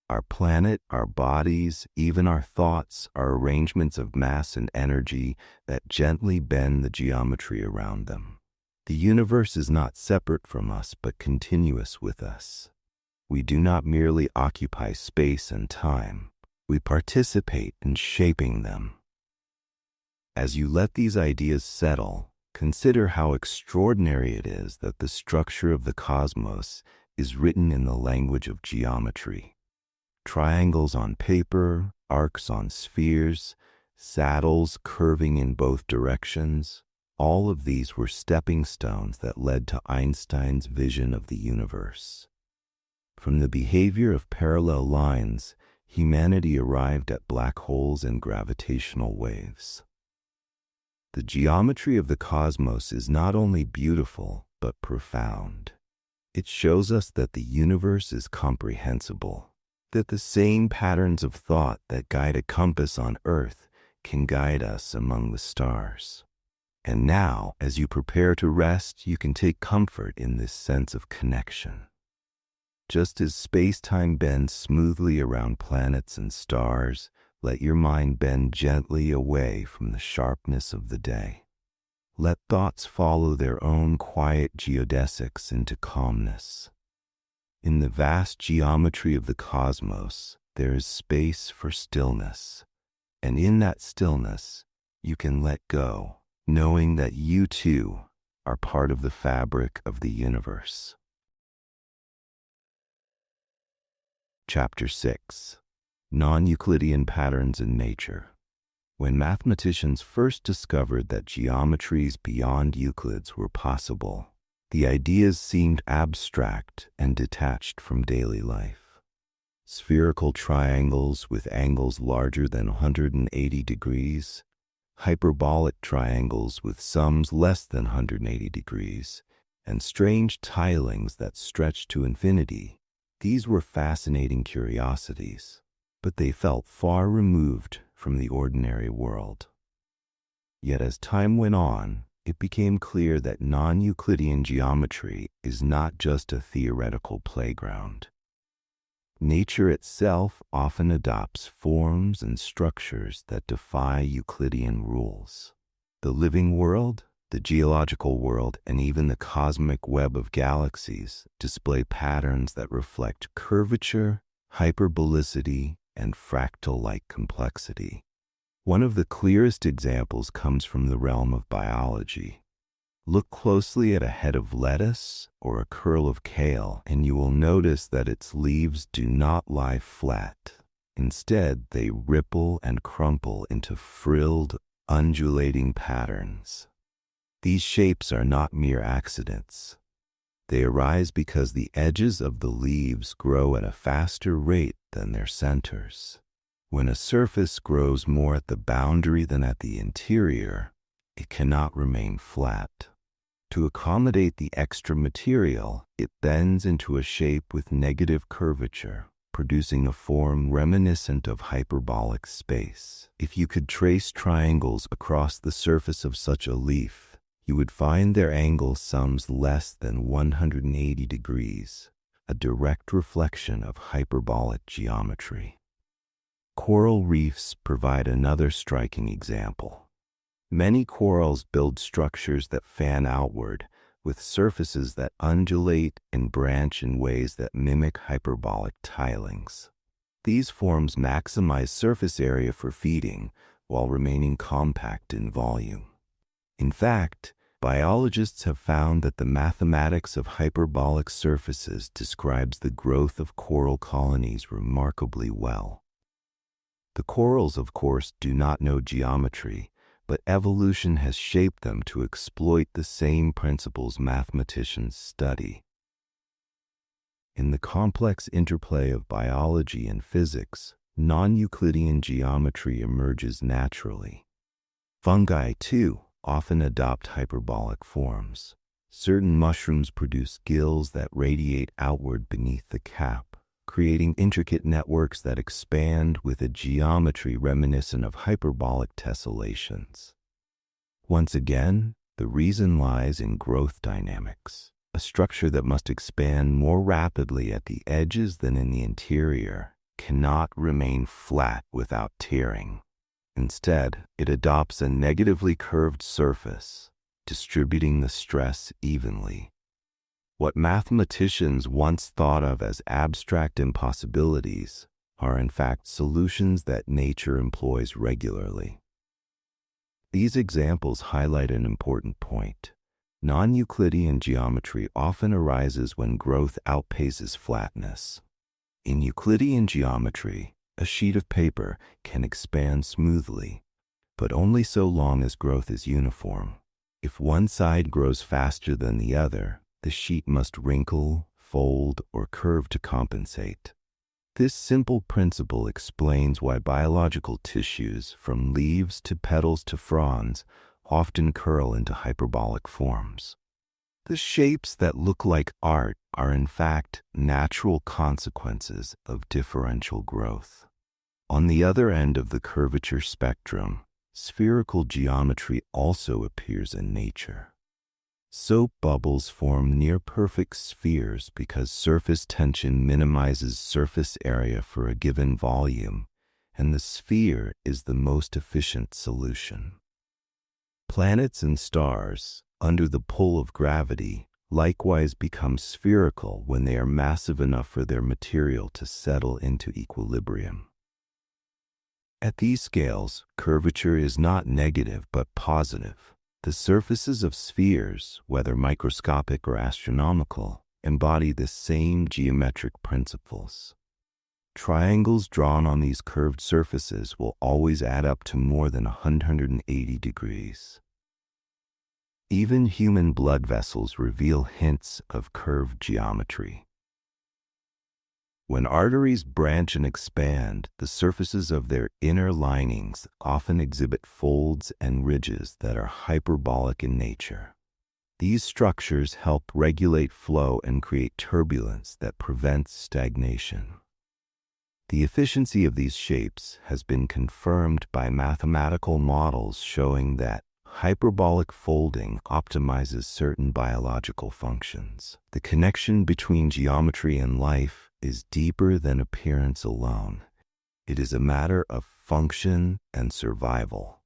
Our planet, our bodies, even our thoughts are arrangements of mass and energy that gently bend the geometry around them. The universe is not separate from us, but continuous with us. We do not merely occupy space and time. We participate in shaping them. As you let these ideas settle, consider how extraordinary it is that the structure of the cosmos is written in the language of geometry. Triangles on paper, arcs on spheres, saddles curving in both directions, all of these were stepping stones that led to Einstein's vision of the universe. From the behavior of parallel lines, humanity arrived at black holes and gravitational waves. The geometry of the cosmos is not only beautiful, but profound. It shows us that the universe is comprehensible, that the same patterns of thought that guide a compass on Earth can guide us among the stars. And now, as you prepare to rest, you can take comfort in this sense of connection. Just as space-time bends smoothly around planets and stars, let your mind bend gently away from the sharpness of the day. Let thoughts follow their own quiet geodesics into calmness. In the vast geometry of the cosmos, there is space for stillness. And in that stillness, you can let go, knowing that you too are part of the fabric of the universe. Chapter 6. Non-Euclidean Patterns in Nature. When mathematicians first discovered that geometries beyond Euclid's were possible, the ideas seemed abstract and detached from daily life. Spherical triangles with angles larger than 180 degrees, hyperbolic triangles with sums less than 180 degrees, and strange tilings that stretched to infinity. These were fascinating curiosities, but they felt far removed from the ordinary world. Yet as time went on, it became clear that non-Euclidean geometry is not just a theoretical playground. Nature itself often adopts forms and structures that defy Euclidean rules. The living world, the geological world, and even the cosmic web of galaxies display patterns that reflect curvature, hyperbolicity, and fractal-like complexity. One of the clearest examples comes from the realm of biology. Look closely at a head of lettuce or a curl of kale, and you will notice that its leaves do not lie flat. Instead, they ripple and crumple into frilled, undulating patterns. These shapes are not mere accidents. They arise because the edges of the leaves grow at a faster rate than their centers. When a surface grows more at the boundary than at the interior, it cannot remain flat. To accommodate the extra material, it bends into a shape with negative curvature, producing a form reminiscent of hyperbolic space. If you could trace triangles across the surface of such a leaf, you would find their angle sums less than 180 degrees, a direct reflection of hyperbolic geometry. Coral reefs provide another striking example. Many corals build structures that fan outward, with surfaces that undulate and branch in ways that mimic hyperbolic tilings. These forms maximize surface area for feeding while remaining compact in volume. In fact, biologists have found that the mathematics of hyperbolic surfaces describes the growth of coral colonies remarkably well. The corals, of course, do not know geometry, but evolution has shaped them to exploit the same principles mathematicians study. In the complex interplay of biology and physics, non-Euclidean geometry emerges naturally. Fungi, too, often adopt hyperbolic forms. Certain mushrooms produce gills that radiate outward beneath the cap, creating intricate networks that expand with a geometry reminiscent of hyperbolic tessellations. Once again, the reason lies in growth dynamics. A structure that must expand more rapidly at the edges than in the interior cannot remain flat without tearing. Instead, it adopts a negatively curved surface, distributing the stress evenly. What mathematicians once thought of as abstract impossibilities are in fact solutions that nature employs regularly. These examples highlight an important point. Non-Euclidean geometry often arises when growth outpaces flatness. In Euclidean geometry, a sheet of paper can expand smoothly, but only so long as growth is uniform. If one side grows faster than the other, the sheet must wrinkle, fold, or curve to compensate. This simple principle explains why biological tissues, from leaves to petals to fronds, often curl into hyperbolic forms. The shapes that look like art are in fact natural consequences of differential growth. On the other end of the curvature spectrum, spherical geometry also appears in nature. Soap bubbles form near-perfect spheres because surface tension minimizes surface area for a given volume, and the sphere is the most efficient solution. Planets and stars, under the pull of gravity, likewise become spherical when they are massive enough for their material to settle into equilibrium. At these scales, curvature is not negative but positive. The surfaces of spheres, whether microscopic or astronomical, embody the same geometric principles. Triangles drawn on these curved surfaces will always add up to more than 180 degrees. Even human blood vessels reveal hints of curved geometry. When arteries branch and expand, the surfaces of their inner linings often exhibit folds and ridges that are hyperbolic in nature. These structures help regulate flow and create turbulence that prevents stagnation. The efficiency of these shapes has been confirmed by mathematical models showing that hyperbolic folding optimizes certain biological functions. The connection between geometry and life is deeper than appearance alone. It is a matter of function and survival.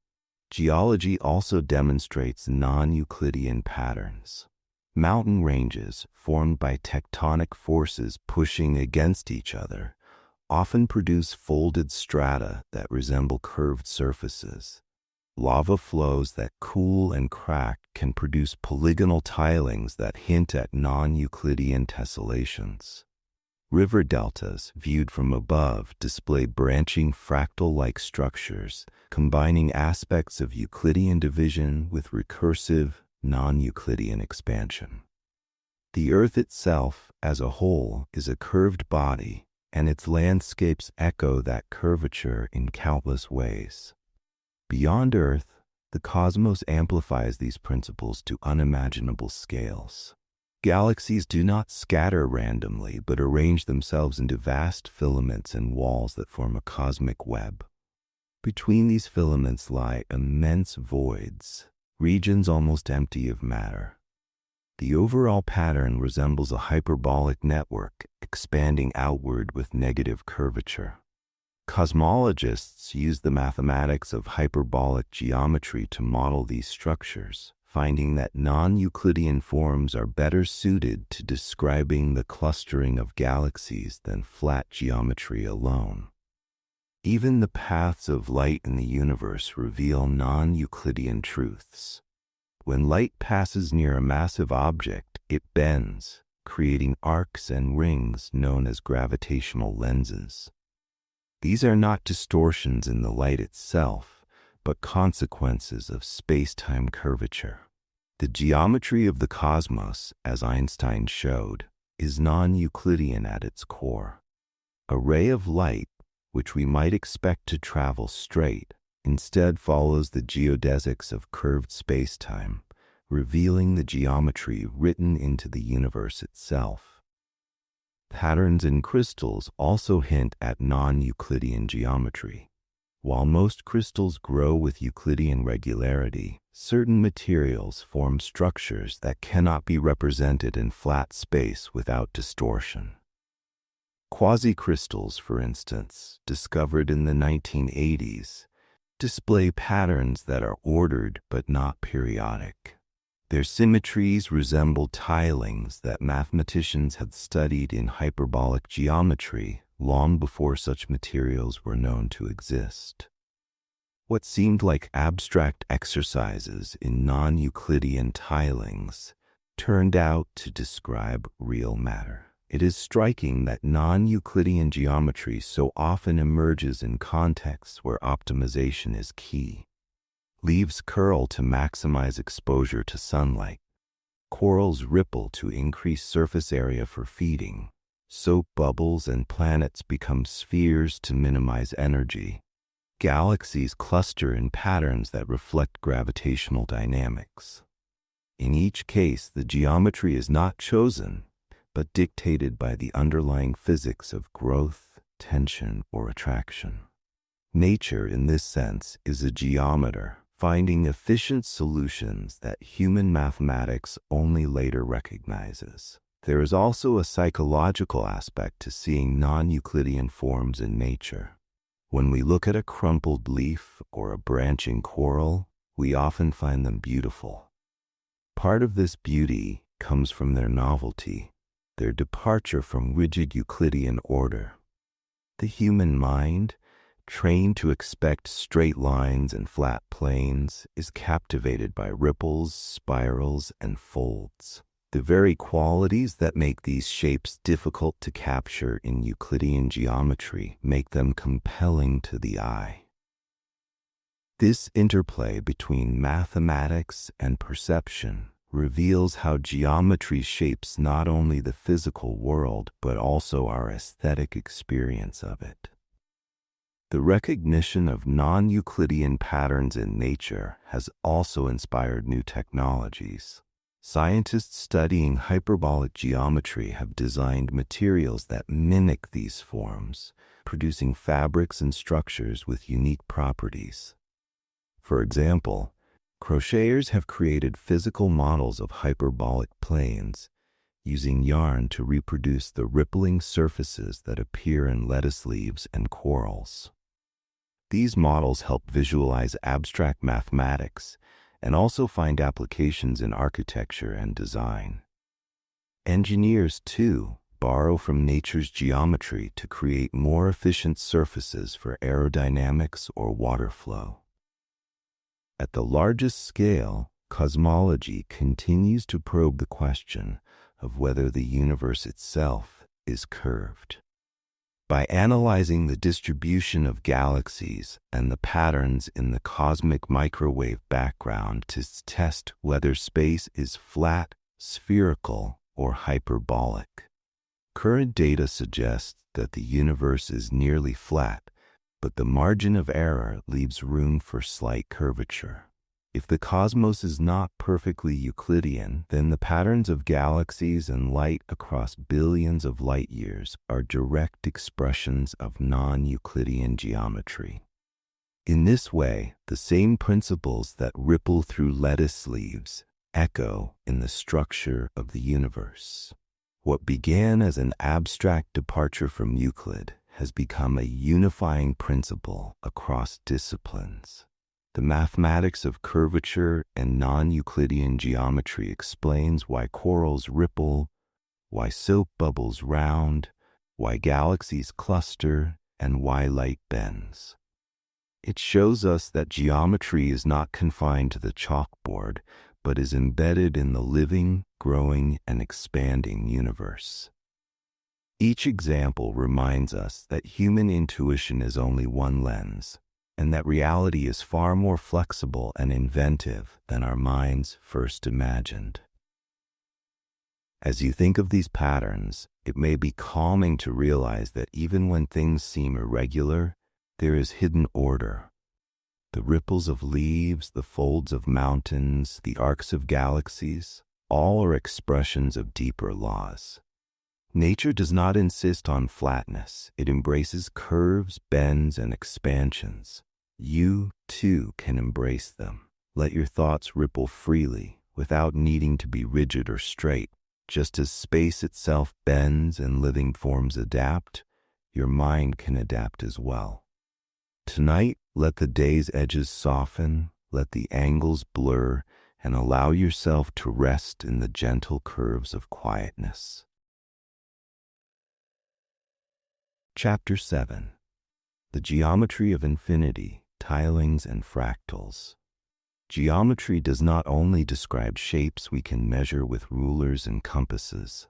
Geology also demonstrates non-Euclidean patterns. Mountain ranges formed by tectonic forces pushing against each other often produce folded strata that resemble curved surfaces. Lava flows that cool and crack can produce polygonal tilings that hint at non-Euclidean tessellations. River deltas, viewed from above, display branching fractal-like structures, combining aspects of Euclidean division with recursive, non-Euclidean expansion. The Earth itself, as a whole, is a curved body, and its landscapes echo that curvature in countless ways. Beyond Earth, the cosmos amplifies these principles to unimaginable scales. Galaxies do not scatter randomly, but arrange themselves into vast filaments and walls that form a cosmic web. Between these filaments lie immense voids, regions almost empty of matter. The overall pattern resembles a hyperbolic network expanding outward with negative curvature. Cosmologists use the mathematics of hyperbolic geometry to model these structures, finding that non-Euclidean forms are better suited to describing the clustering of galaxies than flat geometry alone. Even the paths of light in the universe reveal non-Euclidean truths. When light passes near a massive object, it bends, creating arcs and rings known as gravitational lenses. These are not distortions in the light itself, but consequences of space-time curvature. The geometry of the cosmos, as Einstein showed, is non-Euclidean at its core. A ray of light, which we might expect to travel straight, instead follows the geodesics of curved space-time, revealing the geometry written into the universe itself. Patterns in crystals also hint at non-Euclidean geometry. While most crystals grow with Euclidean regularity, certain materials form structures that cannot be represented in flat space without distortion. Quasicrystals, for instance, discovered in the 1980s, display patterns that are ordered but not periodic. Their symmetries resemble tilings that mathematicians had studied in hyperbolic geometry long before such materials were known to exist. What seemed like abstract exercises in non-Euclidean tilings turned out to describe real matter. It is striking that non-Euclidean geometry so often emerges in contexts where optimization is key. Leaves curl to maximize exposure to sunlight. Corals ripple to increase surface area for feeding. Soap bubbles and planets become spheres to minimize energy. Galaxies cluster in patterns that reflect gravitational dynamics. In each case, the geometry is not chosen, but dictated by the underlying physics of growth, tension, or attraction. Nature, in this sense, is a geometer, finding efficient solutions that human mathematics only later recognizes. There is also a psychological aspect to seeing non-Euclidean forms in nature. When we look at a crumpled leaf or a branching coral, we often find them beautiful. Part of this beauty comes from their novelty, their departure from rigid Euclidean order. The human mind, trained to expect straight lines and flat planes, is captivated by ripples, spirals, and folds. The very qualities that make these shapes difficult to capture in Euclidean geometry make them compelling to the eye. This interplay between mathematics and perception reveals how geometry shapes not only the physical world, but also our aesthetic experience of it. The recognition of non-Euclidean patterns in nature has also inspired new technologies. Scientists studying hyperbolic geometry have designed materials that mimic these forms, producing fabrics and structures with unique properties. For example, crocheters have created physical models of hyperbolic planes, using yarn to reproduce the rippling surfaces that appear in lettuce leaves and corals. These models help visualize abstract mathematics and also find applications in architecture and design. Engineers, too, borrow from nature's geometry to create more efficient surfaces for aerodynamics or water flow. At the largest scale, cosmology continues to probe the question of whether the universe itself is curved. By analyzing the distribution of galaxies and the patterns in the cosmic microwave background to test whether space is flat, spherical, or hyperbolic. Current data suggests that the universe is nearly flat, but the margin of error leaves room for slight curvature. If the cosmos is not perfectly Euclidean, then the patterns of galaxies and light across billions of light years are direct expressions of non-Euclidean geometry. In this way, the same principles that ripple through lettuce leaves echo in the structure of the universe. What began as an abstract departure from Euclid has become a unifying principle across disciplines. The mathematics of curvature and non-Euclidean geometry explains why corals ripple, why soap bubbles round, why galaxies cluster, and why light bends. It shows us that geometry is not confined to the chalkboard, but is embedded in the living, growing, and expanding universe. Each example reminds us that human intuition is only one lens, and that reality is far more flexible and inventive than our minds first imagined. As you think of these patterns, it may be calming to realize that even when things seem irregular, there is hidden order. The ripples of leaves, the folds of mountains, the arcs of galaxies, all are expressions of deeper laws. Nature does not insist on flatness. It embraces curves, bends, and expansions. You, too, can embrace them. Let your thoughts ripple freely, without needing to be rigid or straight. Just as space itself bends and living forms adapt, your mind can adapt as well. Tonight, let the day's edges soften, let the angles blur, and allow yourself to rest in the gentle curves of quietness. Chapter 7. The Geometry of Infinity, Tilings and Fractals. Geometry does not only describe shapes we can measure with rulers and compasses.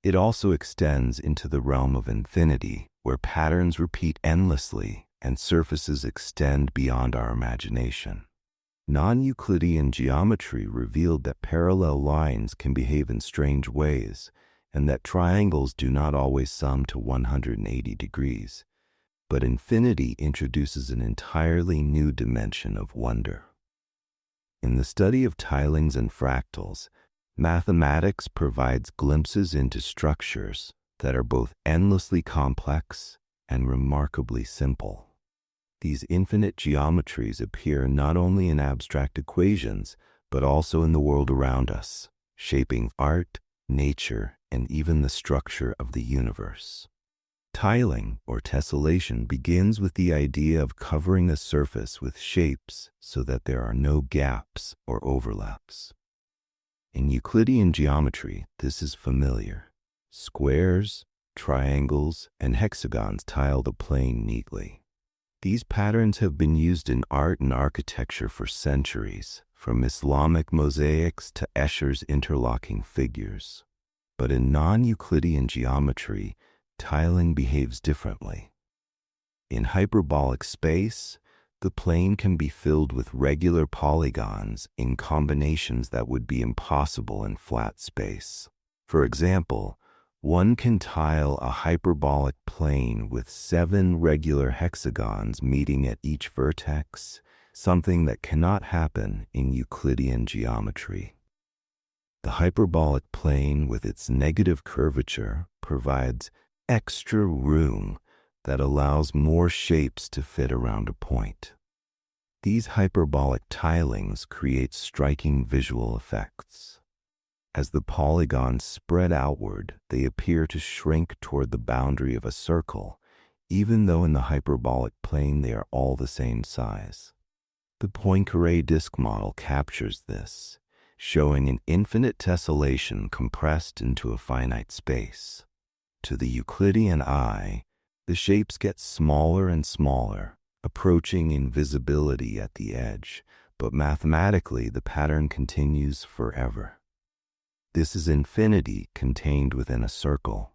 It also extends into the realm of infinity, where patterns repeat endlessly and surfaces extend beyond our imagination. Non-Euclidean geometry revealed that parallel lines can behave in strange ways, and that triangles do not always sum to 180 degrees. But infinity introduces an entirely new dimension of wonder. In the study of tilings and fractals, mathematics provides glimpses into structures that are both endlessly complex and remarkably simple. These infinite geometries appear not only in abstract equations, but also in the world around us, shaping art, nature, and even the structure of the universe. Tiling, or tessellation, begins with the idea of covering a surface with shapes so that there are no gaps or overlaps. In Euclidean geometry, this is familiar. Squares, triangles, and hexagons tile the plane neatly. These patterns have been used in art and architecture for centuries, from Islamic mosaics to Escher's interlocking figures. But in non-Euclidean geometry, tiling behaves differently. In hyperbolic space, the plane can be filled with regular polygons in combinations that would be impossible in flat space. For example, one can tile a hyperbolic plane with 7 regular hexagons meeting at each vertex, something that cannot happen in Euclidean geometry. The hyperbolic plane with its negative curvature provides extra room that allows more shapes to fit around a point. These hyperbolic tilings create striking visual effects. As the polygons spread outward, they appear to shrink toward the boundary of a circle, even though in the hyperbolic plane they are all the same size. The Poincaré disk model captures this, showing an infinite tessellation compressed into a finite space. To the Euclidean eye, the shapes get smaller and smaller, approaching invisibility at the edge, but mathematically the pattern continues forever. This is infinity contained within a circle,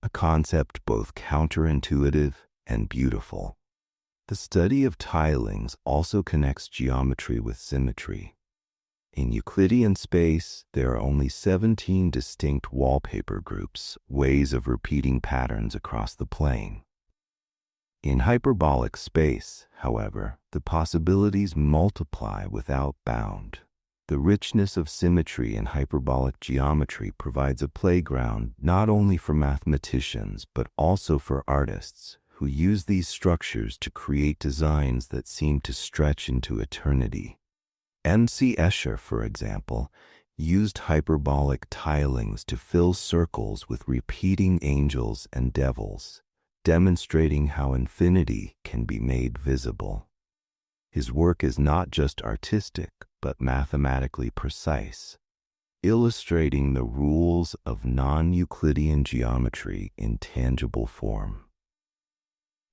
a concept both counterintuitive and beautiful. The study of tilings also connects geometry with symmetry. In Euclidean space, there are only 17 distinct wallpaper groups, ways of repeating patterns across the plane. In hyperbolic space, however, the possibilities multiply without bound. The richness of symmetry in hyperbolic geometry provides a playground not only for mathematicians but also for artists who use these structures to create designs that seem to stretch into eternity. M.C. Escher, for example, used hyperbolic tilings to fill circles with repeating angels and devils, demonstrating how infinity can be made visible. His work is not just artistic, but mathematically precise, illustrating the rules of non-Euclidean geometry in tangible form.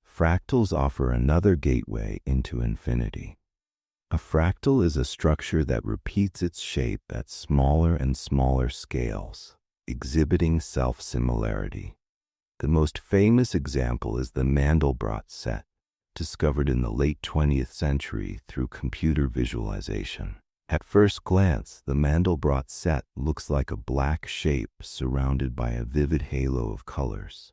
Fractals offer another gateway into infinity. A fractal is a structure that repeats its shape at smaller and smaller scales, exhibiting self-similarity. The most famous example is the Mandelbrot set, discovered in the late 20th century through computer visualization. At first glance, the Mandelbrot set looks like a black shape surrounded by a vivid halo of colors.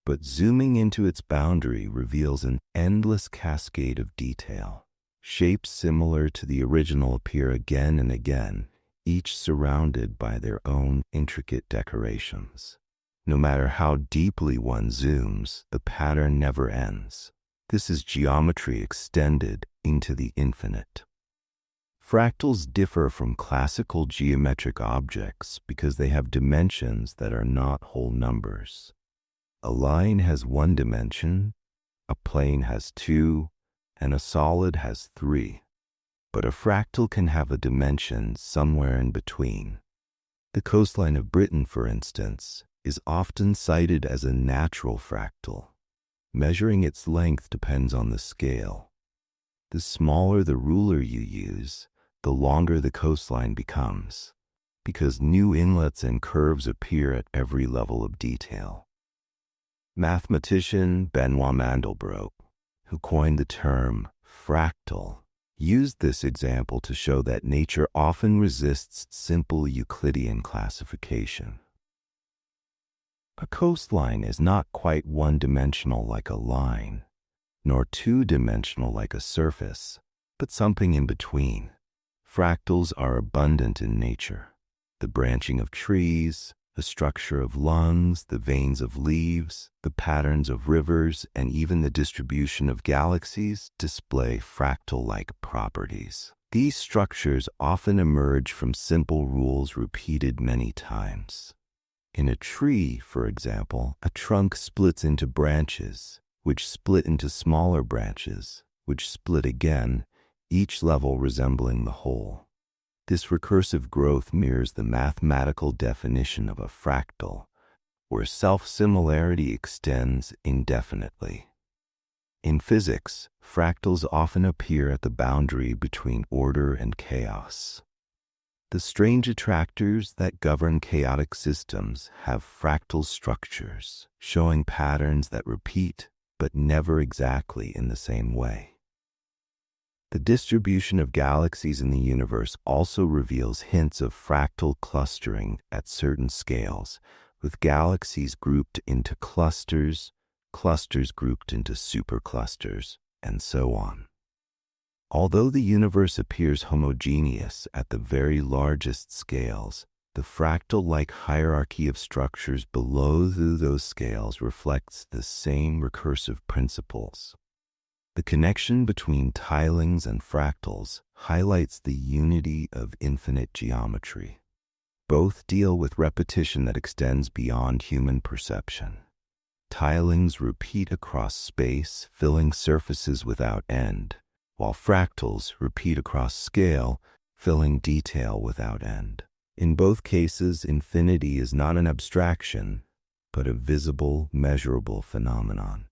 But zooming into its boundary reveals an endless cascade of detail. Shapes similar to the original appear again and again, each surrounded by their own intricate decorations. No matter how deeply one zooms, the pattern never ends. This is geometry extended into the infinite. Fractals differ from classical geometric objects because they have dimensions that are not whole numbers. A line has 1 dimension, a plane has 2, and a solid has 3. But a fractal can have a dimension somewhere in between. The coastline of Britain, for instance, is often cited as a natural fractal. Measuring its length depends on the scale. The smaller the ruler you use, the longer the coastline becomes. because new inlets and curves appear at every level of detail. Mathematician Benoit Mandelbrot, who coined the term fractal, used this example to show that nature often resists simple Euclidean classification. A coastline is not quite one-dimensional like a line, nor two-dimensional like a surface, but something in between. Fractals are abundant in nature. The branching of trees, the structure of lungs, the veins of leaves, the patterns of rivers, and even the distribution of galaxies display fractal-like properties. These structures often emerge from simple rules repeated many times. In a tree, for example, a trunk splits into branches, which split into smaller branches, which split again, each level resembling the whole. This recursive growth mirrors the mathematical definition of a fractal, where self-similarity extends indefinitely. In physics, fractals often appear at the boundary between order and chaos. The strange attractors that govern chaotic systems have fractal structures, showing patterns that repeat, but never exactly in the same way. The distribution of galaxies in the universe also reveals hints of fractal clustering at certain scales, with galaxies grouped into clusters, clusters grouped into superclusters, and so on. Although the universe appears homogeneous at the very largest scales, the fractal-like hierarchy of structures below those scales reflects the same recursive principles. The connection between tilings and fractals highlights the unity of infinite geometry. Both deal with repetition that extends beyond human perception. Tilings repeat across space, filling surfaces without end, while fractals repeat across scale, filling detail without end. In both cases, infinity is not an abstraction, but a visible, measurable phenomenon.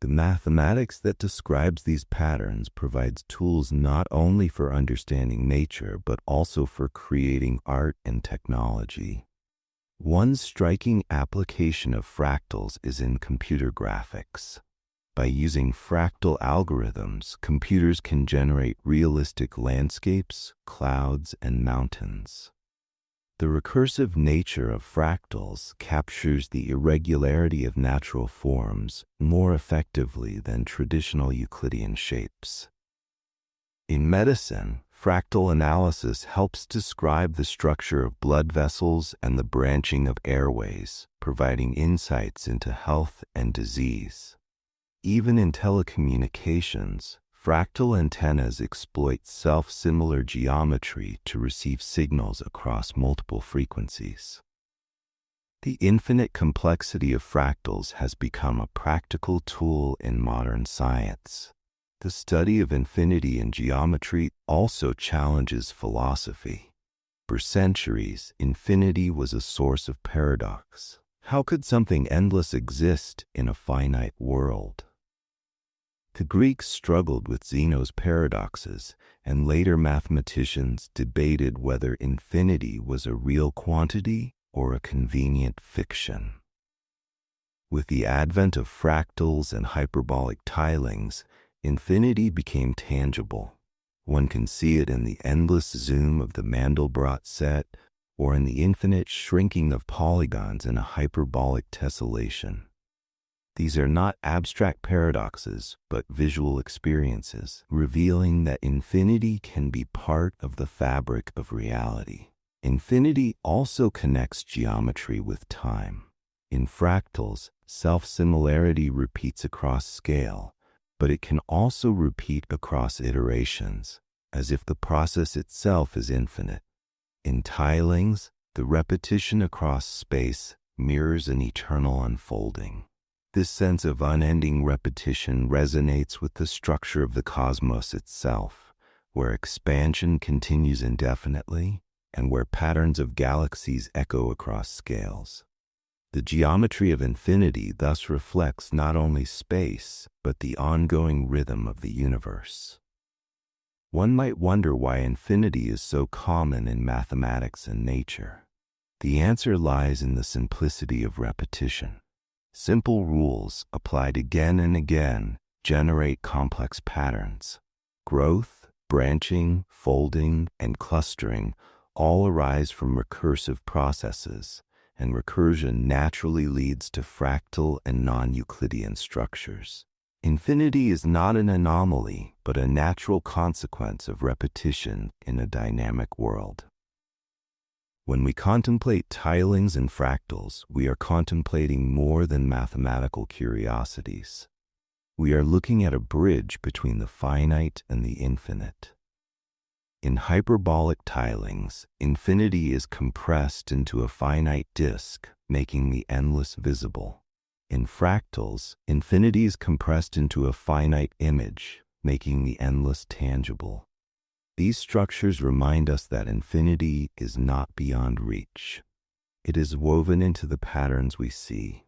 The mathematics that describes these patterns provides tools not only for understanding nature, but also for creating art and technology. One striking application of fractals is in computer graphics. By using fractal algorithms, computers can generate realistic landscapes, clouds, and mountains. The recursive nature of fractals captures the irregularity of natural forms more effectively than traditional Euclidean shapes. In medicine, fractal analysis helps describe the structure of blood vessels and the branching of airways, providing insights into health and disease. Even in telecommunications, fractal antennas exploit self-similar geometry to receive signals across multiple frequencies. The infinite complexity of fractals has become a practical tool in modern science. The study of infinity in geometry also challenges philosophy. For centuries, infinity was a source of paradox. How could something endless exist in a finite world? The Greeks struggled with Zeno's paradoxes, and later mathematicians debated whether infinity was a real quantity or a convenient fiction. With the advent of fractals and hyperbolic tilings, infinity became tangible. One can see it in the endless zoom of the Mandelbrot set, or in the infinite shrinking of polygons in a hyperbolic tessellation. These are not abstract paradoxes, but visual experiences, revealing that infinity can be part of the fabric of reality. Infinity also connects geometry with time. In fractals, self-similarity repeats across scale, but it can also repeat across iterations, as if the process itself is infinite. In tilings, the repetition across space mirrors an eternal unfolding. This sense of unending repetition resonates with the structure of the cosmos itself, where expansion continues indefinitely and where patterns of galaxies echo across scales. The geometry of infinity thus reflects not only space, but the ongoing rhythm of the universe. One might wonder why infinity is so common in mathematics and nature. The answer lies in the simplicity of repetition. Simple rules, applied again and again, generate complex patterns. Growth, branching, folding, and clustering all arise from recursive processes, and recursion naturally leads to fractal and non-Euclidean structures. Infinity is not an anomaly, but a natural consequence of repetition in a dynamic world. When we contemplate tilings and fractals, we are contemplating more than mathematical curiosities. We are looking at a bridge between the finite and the infinite. In hyperbolic tilings, infinity is compressed into a finite disk, making the endless visible. In fractals, infinity is compressed into a finite image, making the endless tangible. These structures remind us that infinity is not beyond reach. It is woven into the patterns we see.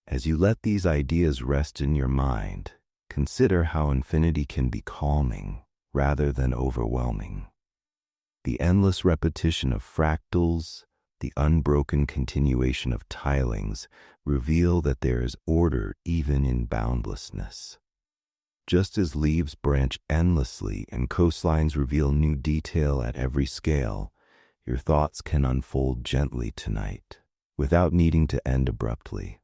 As you let these ideas rest in your mind, consider how infinity can be calming rather than overwhelming. The endless repetition of fractals, the unbroken continuation of tilings, reveal that there is order even in boundlessness. Just as leaves branch endlessly and coastlines reveal new detail at every scale, your thoughts can unfold gently tonight, without needing to end abruptly.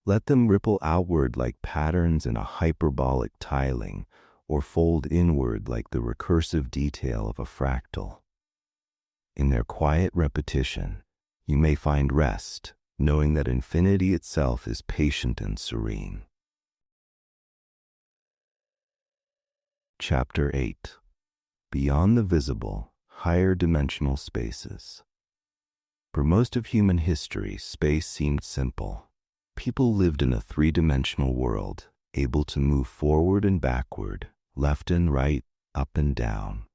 Let them ripple outward like patterns in a hyperbolic tiling, or fold inward like the recursive detail of a fractal. In their quiet repetition, you may find rest, knowing that infinity itself is patient and serene. Chapter 8. Beyond the Visible, Higher Dimensional Spaces. For most of human history, space seemed simple. People lived in a three-dimensional world, able to move forward and backward, left and right, up and down.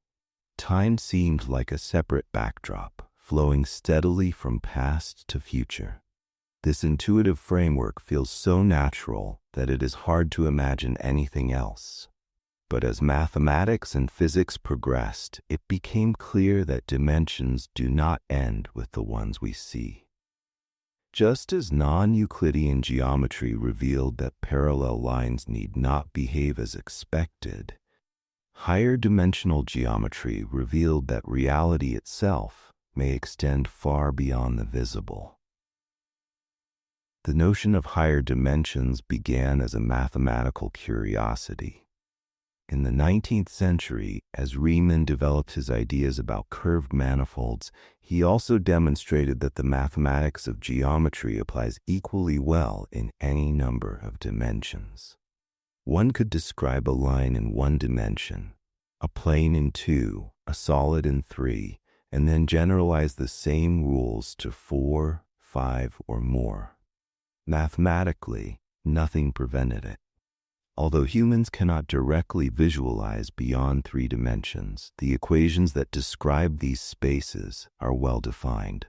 Time seemed like a separate backdrop, flowing steadily from past to future. This intuitive framework feels so natural that it is hard to imagine anything else. But as mathematics and physics progressed, it became clear that dimensions do not end with the ones we see. Just as non-Euclidean geometry revealed that parallel lines need not behave as expected, higher dimensional geometry revealed that reality itself may extend far beyond the visible. The notion of higher dimensions began as a mathematical curiosity. In the 19th century, as Riemann developed his ideas about curved manifolds, he also demonstrated that the mathematics of geometry applies equally well in any number of dimensions. One could describe a line in one dimension, a plane in two, a solid in three, and then generalize the same rules to 4, 5, or more. Mathematically, nothing prevented it. Although humans cannot directly visualize beyond 3 dimensions, the equations that describe these spaces are well defined.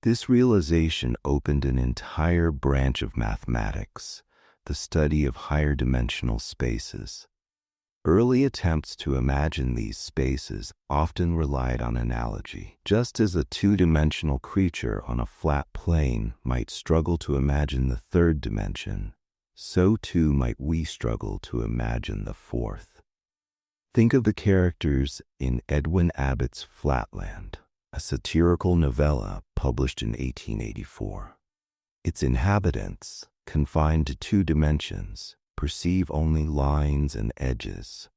This realization opened an entire branch of mathematics, the study of higher dimensional spaces. Early attempts to imagine these spaces often relied on analogy. Just as a 2-dimensional creature on a flat plane might struggle to imagine the 3rd dimension, so too might we struggle to imagine the 4th. Think of the characters in Edwin Abbott's Flatland, a satirical novella published in 1884. Its inhabitants, confined to 2 dimensions, perceive only lines and edges.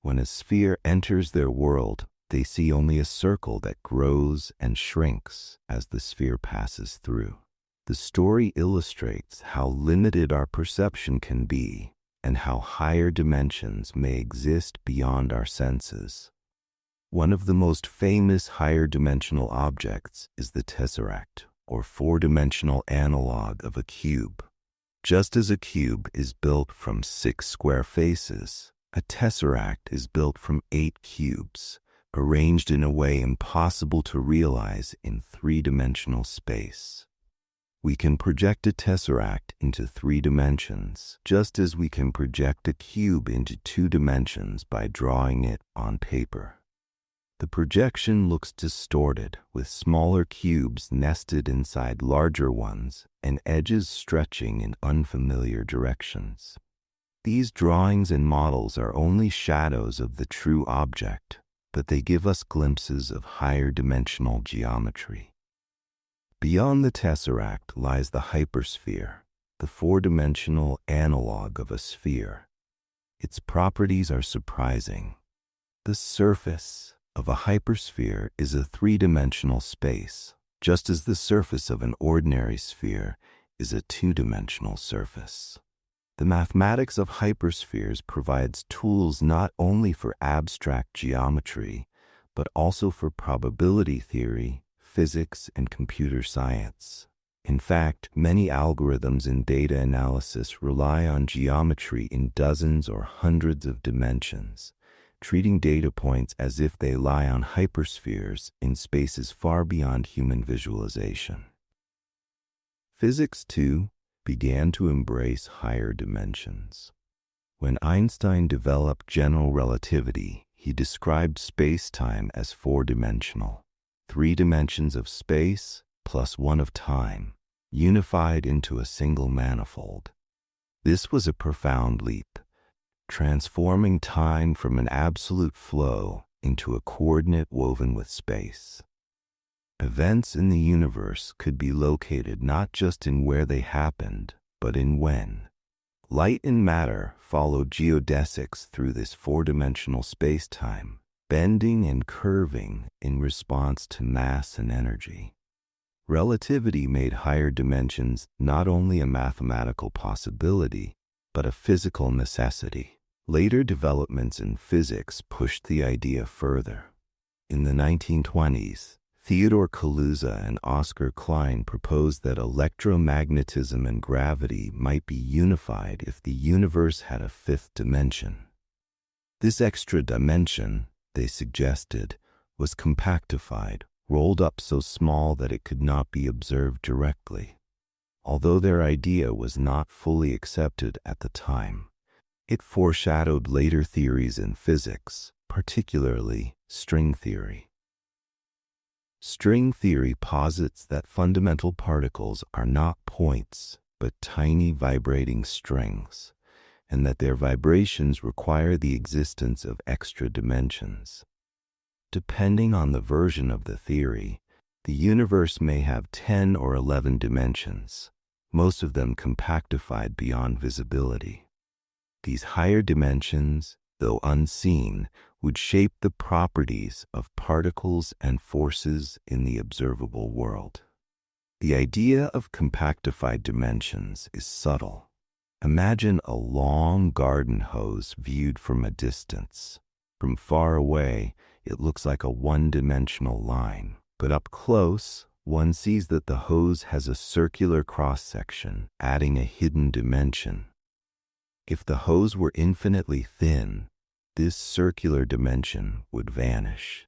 When a sphere enters their world, they see only a circle that grows and shrinks as the sphere passes through. The story illustrates how limited our perception can be and how higher dimensions may exist beyond our senses. One of the most famous higher dimensional objects is the tesseract, or 4-dimensional analog of a cube. Just as a cube is built from 6 square faces, a tesseract is built from 8 cubes, arranged in a way impossible to realize in 3-dimensional space. We can project a tesseract into 3 dimensions, just as we can project a cube into 2 dimensions by drawing it on paper. The projection looks distorted, with smaller cubes nested inside larger ones and edges stretching in unfamiliar directions. These drawings and models are only shadows of the true object, but they give us glimpses of higher dimensional geometry. Beyond the tesseract lies the hypersphere, the 4-dimensional analog of a sphere. Its properties are surprising. The surface of a hypersphere is a 3-dimensional space, just as the surface of an ordinary sphere is a 2-dimensional surface. The mathematics of hyperspheres provides tools not only for abstract geometry, but also for probability theory, physics, and computer science. In fact, many algorithms in data analysis rely on geometry in dozens or hundreds of dimensions, treating data points as if they lie on hyperspheres in spaces far beyond human visualization. Physics, too, began to embrace higher dimensions. When Einstein developed general relativity, he described space-time as 4-dimensional, 3 dimensions of space plus 1 of time, unified into a single manifold. This was a profound leap, transforming time from an absolute flow into a coordinate woven with space. Events in the universe could be located not just in where they happened, but in when. Light and matter followed geodesics through this 4-dimensional space-time, bending and curving in response to mass and energy. Relativity made higher dimensions not only a mathematical possibility, but a physical necessity. Later developments in physics pushed the idea further. In the 1920s, Theodore Kaluza and Oscar Klein proposed that electromagnetism and gravity might be unified if the universe had a 5th dimension. This extra dimension, they suggested, was compactified, rolled up so small that it could not be observed directly. Although their idea was not fully accepted at the time, it foreshadowed later theories in physics, particularly string theory. String theory posits that fundamental particles are not points, but tiny vibrating strings, and that their vibrations require the existence of extra dimensions. Depending on the version of the theory, the universe may have 10 or 11 dimensions, most of them compactified beyond visibility. These higher dimensions, though unseen, would shape the properties of particles and forces in the observable world. The idea of compactified dimensions is subtle. Imagine a long garden hose viewed from a distance. From far away, it looks like a 1-dimensional line, but up close, one sees that the hose has a circular cross-section, adding a hidden dimension. If the hose were infinitely thin, this circular dimension would vanish.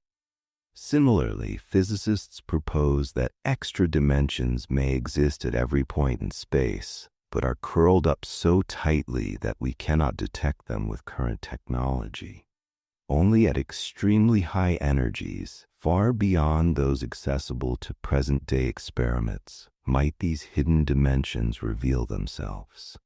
Similarly, physicists propose that extra dimensions may exist at every point in space, but are curled up so tightly that we cannot detect them with current technology. Only at extremely high energies, far beyond those accessible to present-day experiments, might these hidden dimensions reveal themselves.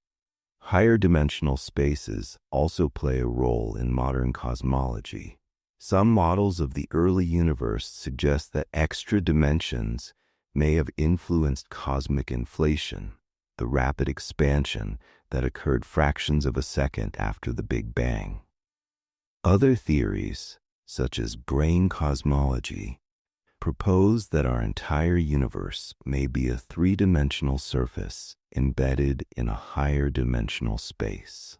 Higher dimensional spaces also play a role in modern cosmology. Some models of the early universe suggest that extra dimensions may have influenced cosmic inflation, the rapid expansion that occurred fractions of a second after the Big Bang. Other theories, such as brane cosmology, propose that our entire universe may be a 3-dimensional surface embedded in a higher dimensional space.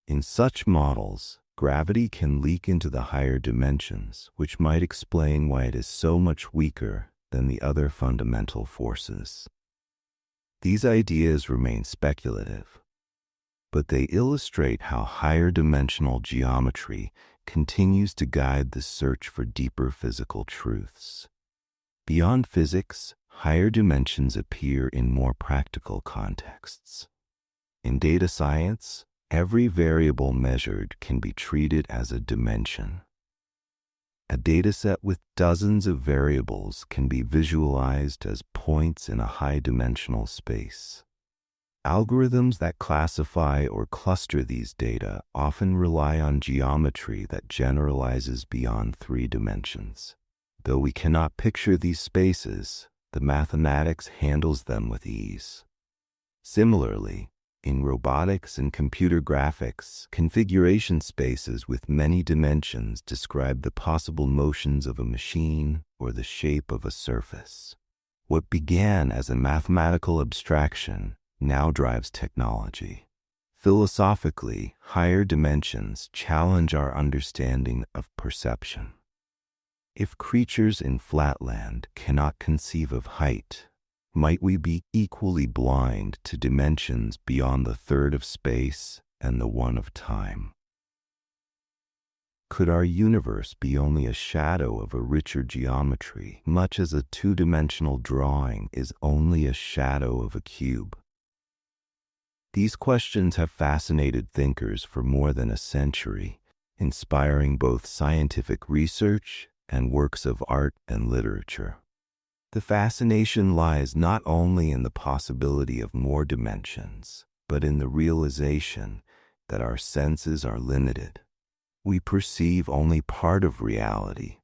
In such models, gravity can leak into the higher dimensions, which might explain why it is so much weaker than the other fundamental forces. These ideas remain speculative, but they illustrate how higher dimensional geometry continues to guide the search for deeper physical truths. Beyond physics, higher dimensions appear in more practical contexts. In data science, every variable measured can be treated as a dimension. A dataset with dozens of variables can be visualized as points in a high-dimensional space. Algorithms that classify or cluster these data often rely on geometry that generalizes beyond 3 dimensions. Though we cannot picture these spaces, the mathematics handles them with ease. Similarly, in robotics and computer graphics, configuration spaces with many dimensions describe the possible motions of a machine or the shape of a surface. What began as a mathematical abstraction now drives technology. Philosophically, higher dimensions challenge our understanding of perception. If creatures in flatland cannot conceive of height, might we be equally blind to dimensions beyond the third of space and the one of time? Could our universe be only a shadow of a richer geometry, much as a 2-dimensional drawing is only a shadow of a cube? These questions have fascinated thinkers for more than a century, inspiring both scientific research and works of art and literature. The fascination lies not only in the possibility of more dimensions, but in the realization that our senses are limited. We perceive only part of reality,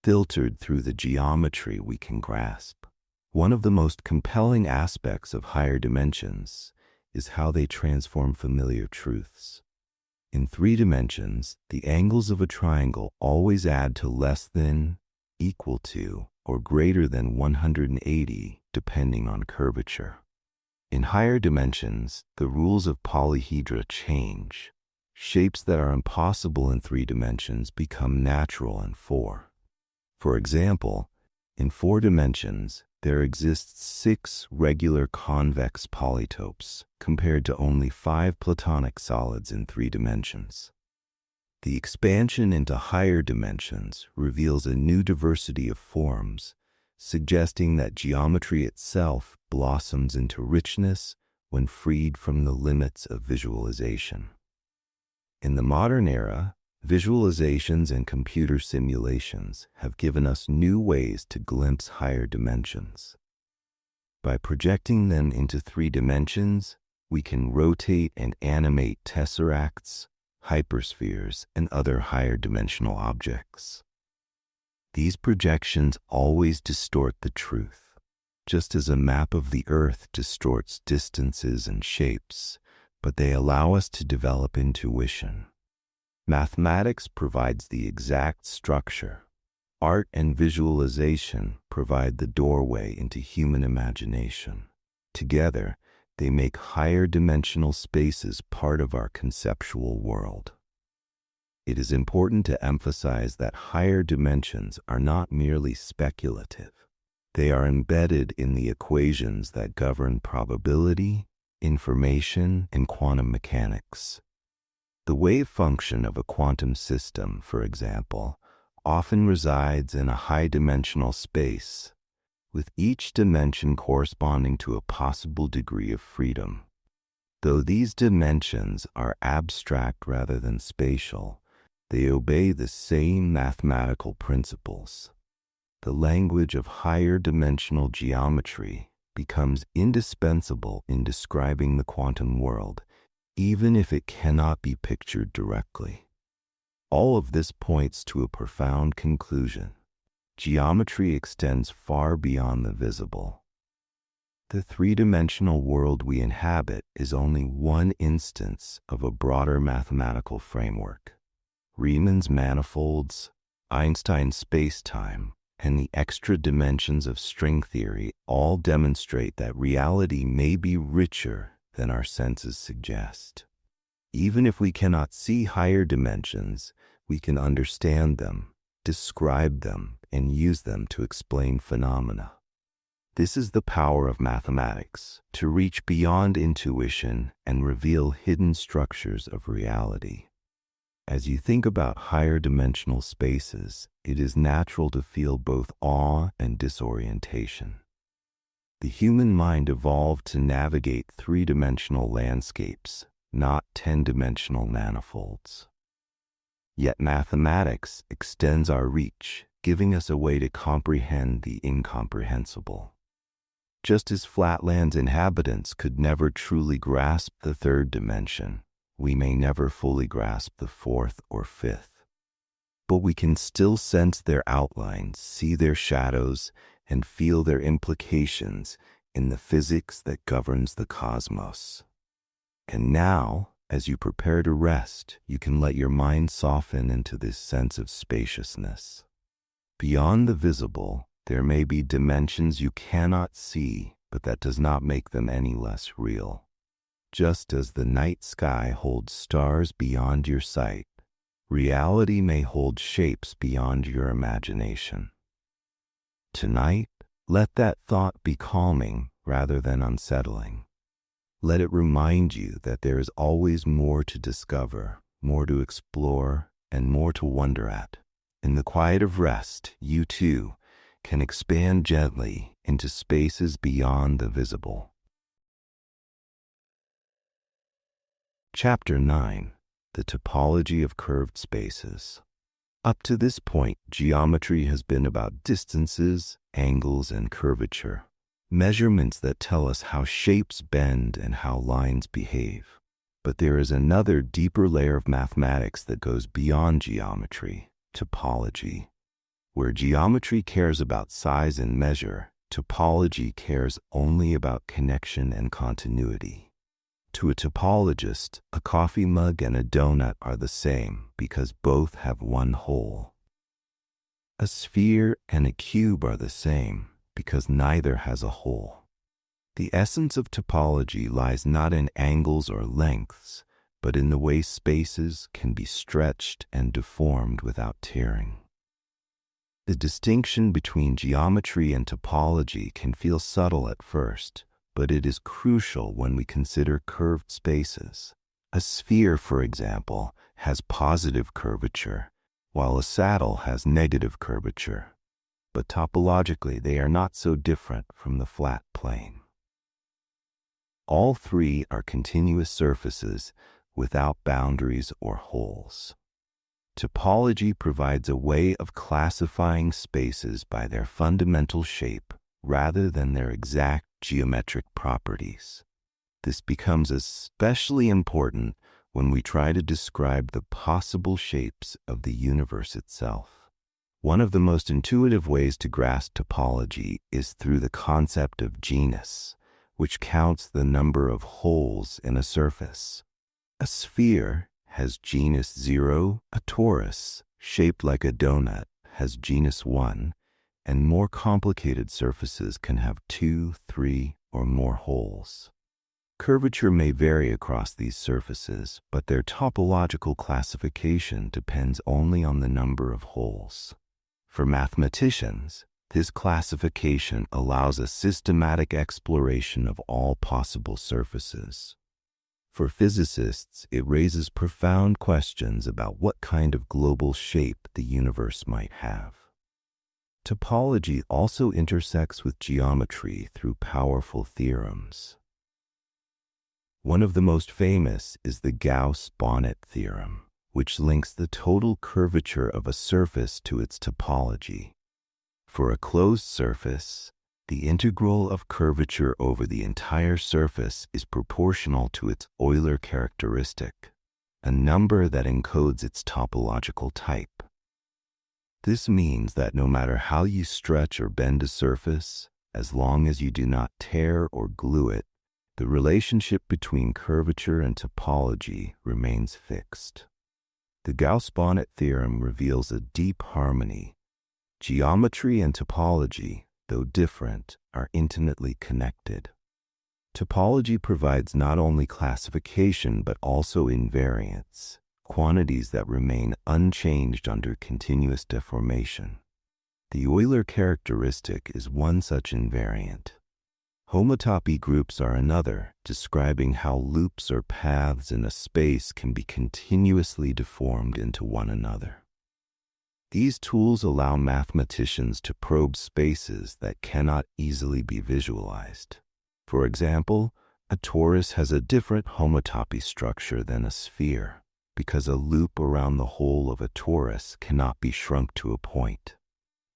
filtered through the geometry we can grasp. One of the most compelling aspects of higher dimensions is how they transform familiar truths. In 3 dimensions, the angles of a triangle always add to less than, equal to, or greater than 180, depending on curvature. In higher dimensions, the rules of polyhedra change. Shapes that are impossible in 3 dimensions become natural in 4. For example, in 4 dimensions, there exists 6 regular convex polytopes, compared to only 5 platonic solids in 3 dimensions. The expansion into higher dimensions reveals a new diversity of forms, suggesting that geometry itself blossoms into richness when freed from the limits of visualization. In the modern era, visualizations and computer simulations have given us new ways to glimpse higher dimensions. By projecting them into 3 dimensions, we can rotate and animate tesseracts, hyperspheres, and other higher dimensional objects. These projections always distort the truth. Just as a map of the Earth distorts distances and shapes, but they allow us to develop intuition. Mathematics provides the exact structure. Art and visualization provide the doorway into human imagination. Together, they make higher dimensional spaces part of our conceptual world. It is important to emphasize that higher dimensions are not merely speculative. They are embedded in the equations that govern probability, information, and quantum mechanics. The wave function of a quantum system, for example, often resides in a high-dimensional space, with each dimension corresponding to a possible degree of freedom. Though these dimensions are abstract rather than spatial, they obey the same mathematical principles. The language of higher dimensional geometry becomes indispensable in describing the quantum world, even if it cannot be pictured directly. All of this points to a profound conclusion. Geometry extends far beyond the visible. The 3-dimensional world we inhabit is only one instance of a broader mathematical framework. Riemann's manifolds, Einstein's space-time, and the extra dimensions of string theory all demonstrate that reality may be richer than our senses suggest. Even if we cannot see higher dimensions, we can understand them, describe them, and use them to explain phenomena. This is the power of mathematics, to reach beyond intuition and reveal hidden structures of reality. As you think about higher dimensional spaces, it is natural to feel both awe and disorientation. The human mind evolved to navigate three-dimensional landscapes, not 10-dimensional manifolds. Yet mathematics extends our reach, giving us a way to comprehend the incomprehensible. Just as Flatland's inhabitants could never truly grasp the third dimension, we may never fully grasp the fourth or fifth. But we can still sense their outlines, see their shadows, and feel their implications in the physics that governs the cosmos. And now, as you prepare to rest, you can let your mind soften into this sense of spaciousness. Beyond the visible, there may be dimensions you cannot see, but that does not make them any less real. Just as the night sky holds stars beyond your sight, reality may hold shapes beyond your imagination. Tonight, let that thought be calming rather than unsettling. Let it remind you that there is always more to discover, more to explore, and more to wonder at. In the quiet of rest, you too can expand gently into spaces beyond the visible. Chapter 9. The Topology of Curved Spaces. Up to this point, geometry has been about distances, angles, and curvature, measurements that tell us how shapes bend and how lines behave. But there is another deeper layer of mathematics that goes beyond geometry, topology. Where geometry cares about size and measure, topology cares only about connection and continuity. To a topologist, a coffee mug and a donut are the same because both have one whole. A sphere and a cube are the same because neither has a whole. The essence of topology lies not in angles or lengths, but in the way spaces can be stretched and deformed without tearing. The distinction between geometry and topology can feel subtle at first, but it is crucial when we consider curved spaces. A sphere, for example, has positive curvature, while a saddle has negative curvature. But topologically, they are not so different from the flat plane. All three are continuous surfaces without boundaries or holes. Topology provides a way of classifying spaces by their fundamental shape rather than their exact geometric properties. This becomes especially important when we try to describe the possible shapes of the universe itself. One of the most intuitive ways to grasp topology is through the concept of genus, which counts the number of holes in a surface. A sphere has genus 0, a torus, shaped like a donut, has genus 1, and more complicated surfaces can have 2, 3, or more holes. Curvature may vary across these surfaces, but their topological classification depends only on the number of holes. For mathematicians, this classification allows a systematic exploration of all possible surfaces. For physicists, it raises profound questions about what kind of global shape the universe might have. Topology also intersects with geometry through powerful theorems. One of the most famous is the Gauss-Bonnet theorem, which links the total curvature of a surface to its topology. For a closed surface, the integral of curvature over the entire surface is proportional to its Euler characteristic, a number that encodes its topological type. This means that no matter how you stretch or bend a surface, as long as you do not tear or glue it, the relationship between curvature and topology remains fixed. The Gauss-Bonnet theorem reveals a deep harmony. Geometry and topology, though different, are intimately connected. Topology provides not only classification but also invariance, quantities that remain unchanged under continuous deformation. The Euler characteristic is one such invariant. Homotopy groups are another, describing how loops or paths in a space can be continuously deformed into one another. These tools allow mathematicians to probe spaces that cannot easily be visualized. For example, a torus has a different homotopy structure than a sphere, because a loop around the whole of a torus cannot be shrunk to a point.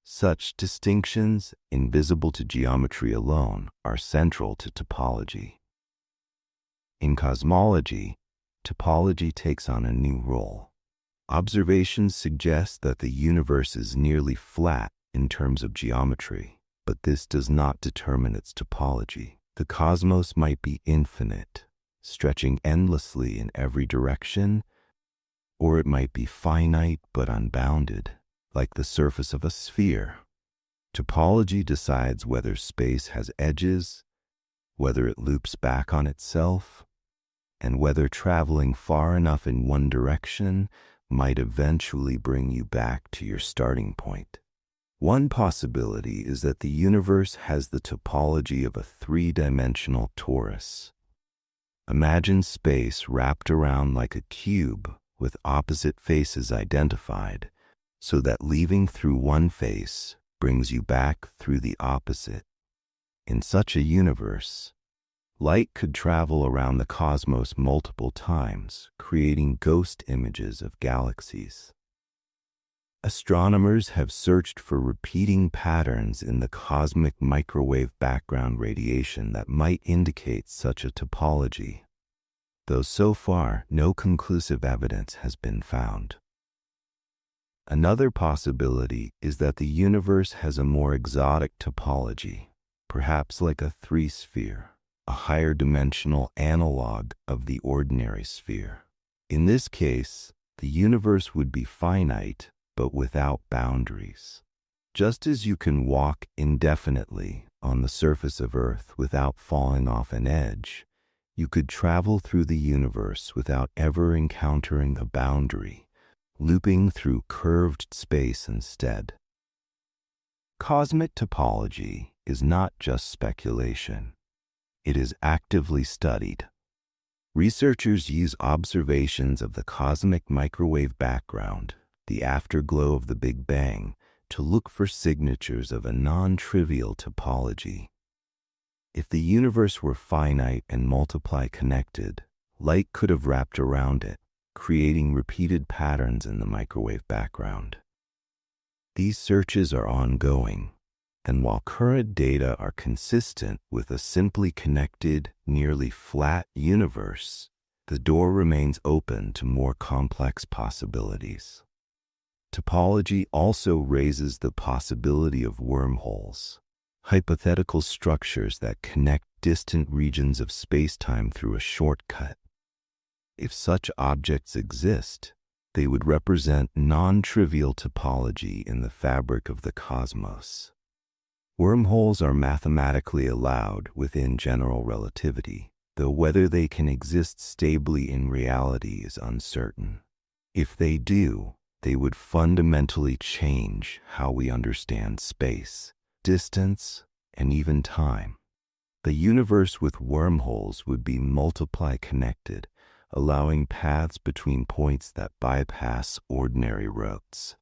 Such distinctions, invisible to geometry alone, are central to topology. In cosmology, topology takes on a new role. Observations suggest that the universe is nearly flat in terms of geometry, but this does not determine its topology. The cosmos might be infinite, stretching endlessly in every direction, or it might be finite but unbounded, like the surface of a sphere. Topology decides whether space has edges, whether it loops back on itself, and whether traveling far enough in one direction might eventually bring you back to your starting point. One possibility is that the universe has the topology of a three-dimensional torus. Imagine space wrapped around like a cube with opposite faces identified, so that leaving through one face brings you back through the opposite. In such a universe, light could travel around the cosmos multiple times, creating ghost images of galaxies. Astronomers have searched for repeating patterns in the cosmic microwave background radiation that might indicate such a topology, though so far no conclusive evidence has been found. Another possibility is that the universe has a more exotic topology, perhaps like a three-sphere, a higher dimensional analog of the ordinary sphere. In this case, the universe would be finite, but without boundaries. Just as you can walk indefinitely on the surface of Earth without falling off an edge, you could travel through the universe without ever encountering a boundary, looping through curved space instead. Cosmic topology is not just speculation. It is actively studied. Researchers use observations of the cosmic microwave background, the afterglow of the Big Bang, to look for signatures of a non-trivial topology. If the universe were finite and multiply connected, light could have wrapped around it, creating repeated patterns in the microwave background. These searches are ongoing, and while current data are consistent with a simply connected, nearly flat universe, the door remains open to more complex possibilities. Topology also raises the possibility of wormholes, hypothetical structures that connect distant regions of space-time through a shortcut. If such objects exist, they would represent non-trivial topology in the fabric of the cosmos. Wormholes are mathematically allowed within general relativity, though whether they can exist stably in reality is uncertain. If they do, they would fundamentally change how we understand space, distance, and even time. The universe with wormholes would be multiply connected, allowing paths between points that bypass ordinary routes.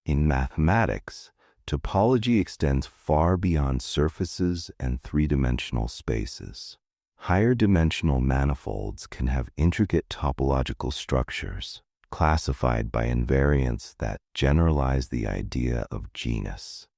In mathematics, topology extends far beyond surfaces and three-dimensional spaces. Higher dimensional manifolds can have intricate topological structures, classified by invariants that generalize the idea of genus.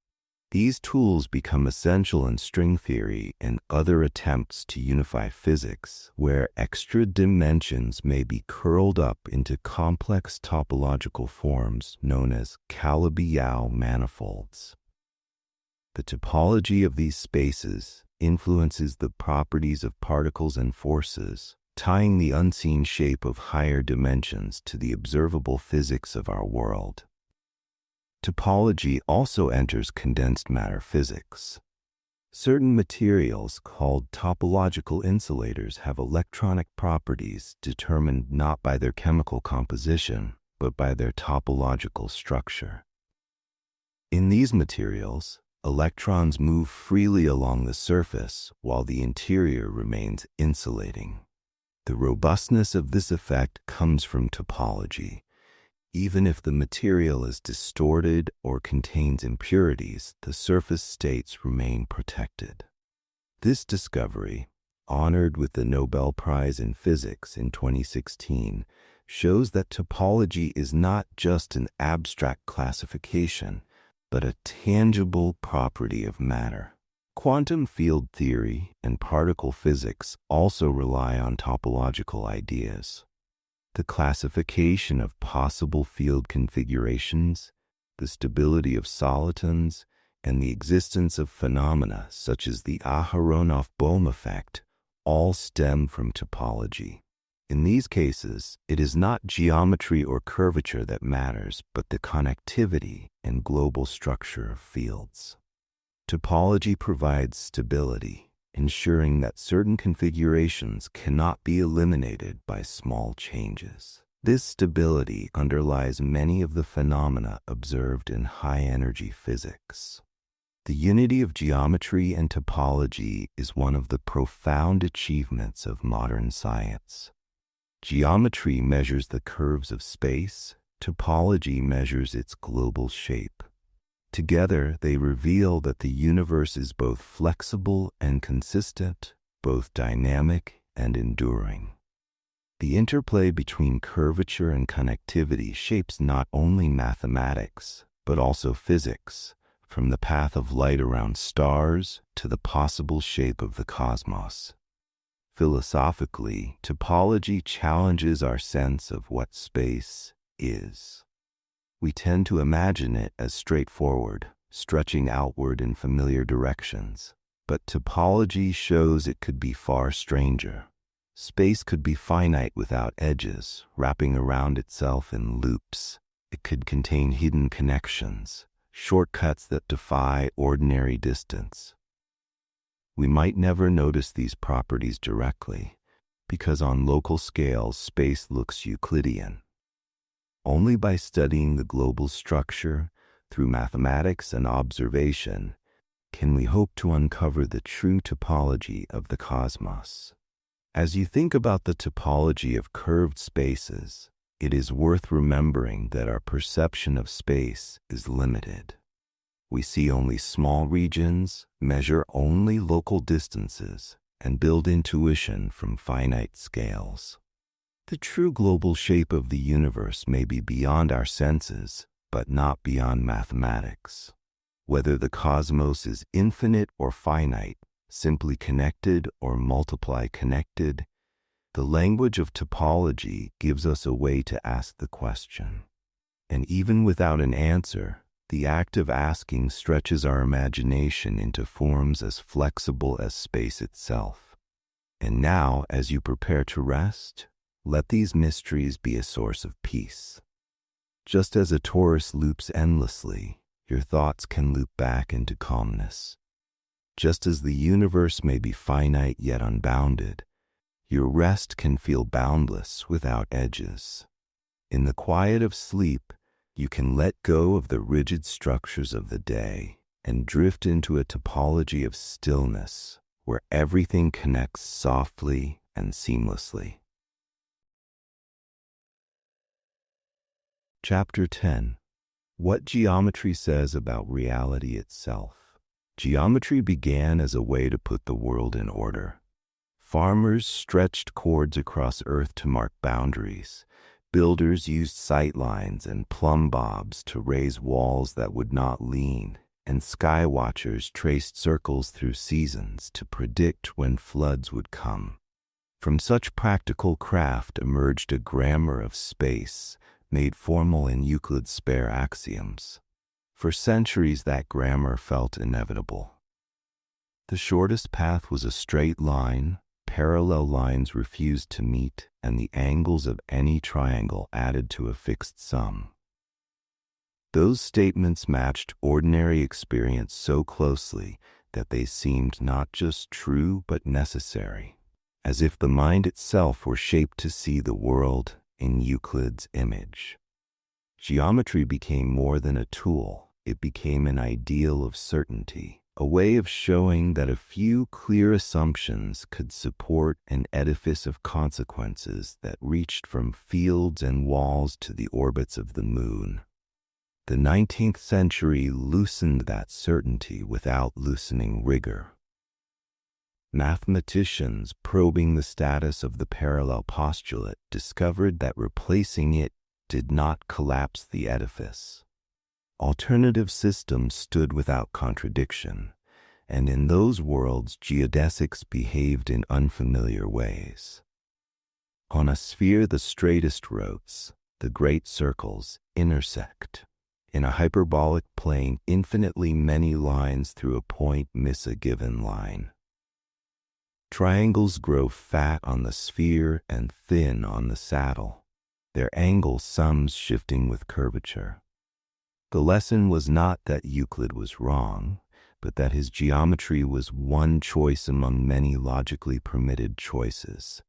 These tools become essential in string theory and other attempts to unify physics, where extra dimensions may be curled up into complex topological forms known as Calabi-Yau manifolds. The topology of these spaces influences the properties of particles and forces, tying the unseen shape of higher dimensions to the observable physics of our world. Topology also enters condensed matter physics. Certain materials called topological insulators have electronic properties determined not by their chemical composition, but by their topological structure. In these materials, electrons move freely along the surface while the interior remains insulating. The robustness of this effect comes from topology. Even if the material is distorted or contains impurities, the surface states remain protected. This discovery, honored with the Nobel Prize in Physics in 2016, shows that topology is not just an abstract classification, but a tangible property of matter. Quantum field theory and particle physics also rely on topological ideas. The classification of possible field configurations, the stability of solitons, and the existence of phenomena such as the Aharonov-Bohm effect all stem from topology. In these cases, it is not geometry or curvature that matters, but the connectivity and global structure of fields. Topology provides stability, ensuring that certain configurations cannot be eliminated by small changes. This stability underlies many of the phenomena observed in high-energy physics. The unity of geometry and topology is one of the profound achievements of modern science. Geometry measures the curves of space, topology measures its global shape. Together, they reveal that the universe is both flexible and consistent, both dynamic and enduring. The interplay between curvature and connectivity shapes not only mathematics, but also physics, from the path of light around stars to the possible shape of the cosmos. Philosophically, topology challenges our sense of what space is. We tend to imagine it as straightforward, stretching outward in familiar directions. But topology shows it could be far stranger. Space could be finite without edges, wrapping around itself in loops. It could contain hidden connections, shortcuts that defy ordinary distance. We might never notice these properties directly, because on local scales space looks Euclidean. Only by studying the global structure through mathematics and observation can we hope to uncover the true topology of the cosmos. As you think about the topology of curved spaces, it is worth remembering that our perception of space is limited. We see only small regions, measure only local distances, and build intuition from finite scales. The true global shape of the universe may be beyond our senses, but not beyond mathematics. Whether the cosmos is infinite or finite, simply connected or multiply connected, the language of topology gives us a way to ask the question. And even without an answer, the act of asking stretches our imagination into forms as flexible as space itself. And now, as you prepare to rest, let these mysteries be a source of peace. Just as a torus loops endlessly, your thoughts can loop back into calmness. Just as the universe may be finite yet unbounded, your rest can feel boundless without edges. In the quiet of sleep, you can let go of the rigid structures of the day and drift into a topology of stillness where everything connects softly and seamlessly. Chapter 10. What geometry says about reality itself. Geometry began as a way to put the world in order. Farmers stretched cords across earth to mark boundaries. Builders used sight lines and plumb bobs to raise walls that would not lean, and sky watchers traced circles through seasons to predict when floods would come. From such practical craft emerged a grammar of space, made formal in Euclid's spare axioms. For centuries that grammar felt inevitable. The shortest path was a straight line, parallel lines refused to meet, and the angles of any triangle added to a fixed sum. Those statements matched ordinary experience so closely that they seemed not just true but necessary, as if the mind itself were shaped to see the world in Euclid's image. Geometry became more than a tool, it became an ideal of certainty, a way of showing that a few clear assumptions could support an edifice of consequences that reached from fields and walls to the orbits of the moon. The 19th century loosened that certainty without loosening rigor. Mathematicians probing the status of the parallel postulate discovered that replacing it did not collapse the edifice. Alternative systems stood without contradiction, and in those worlds geodesics behaved in unfamiliar ways. On a sphere the straightest roads, the great circles, intersect. In a hyperbolic plane, infinitely many lines through a point miss a given line. Triangles grow fat on the sphere and thin on the saddle, their angle sums shifting with curvature. The lesson was not that Euclid was wrong, but that his geometry was one choice among many logically permitted choices.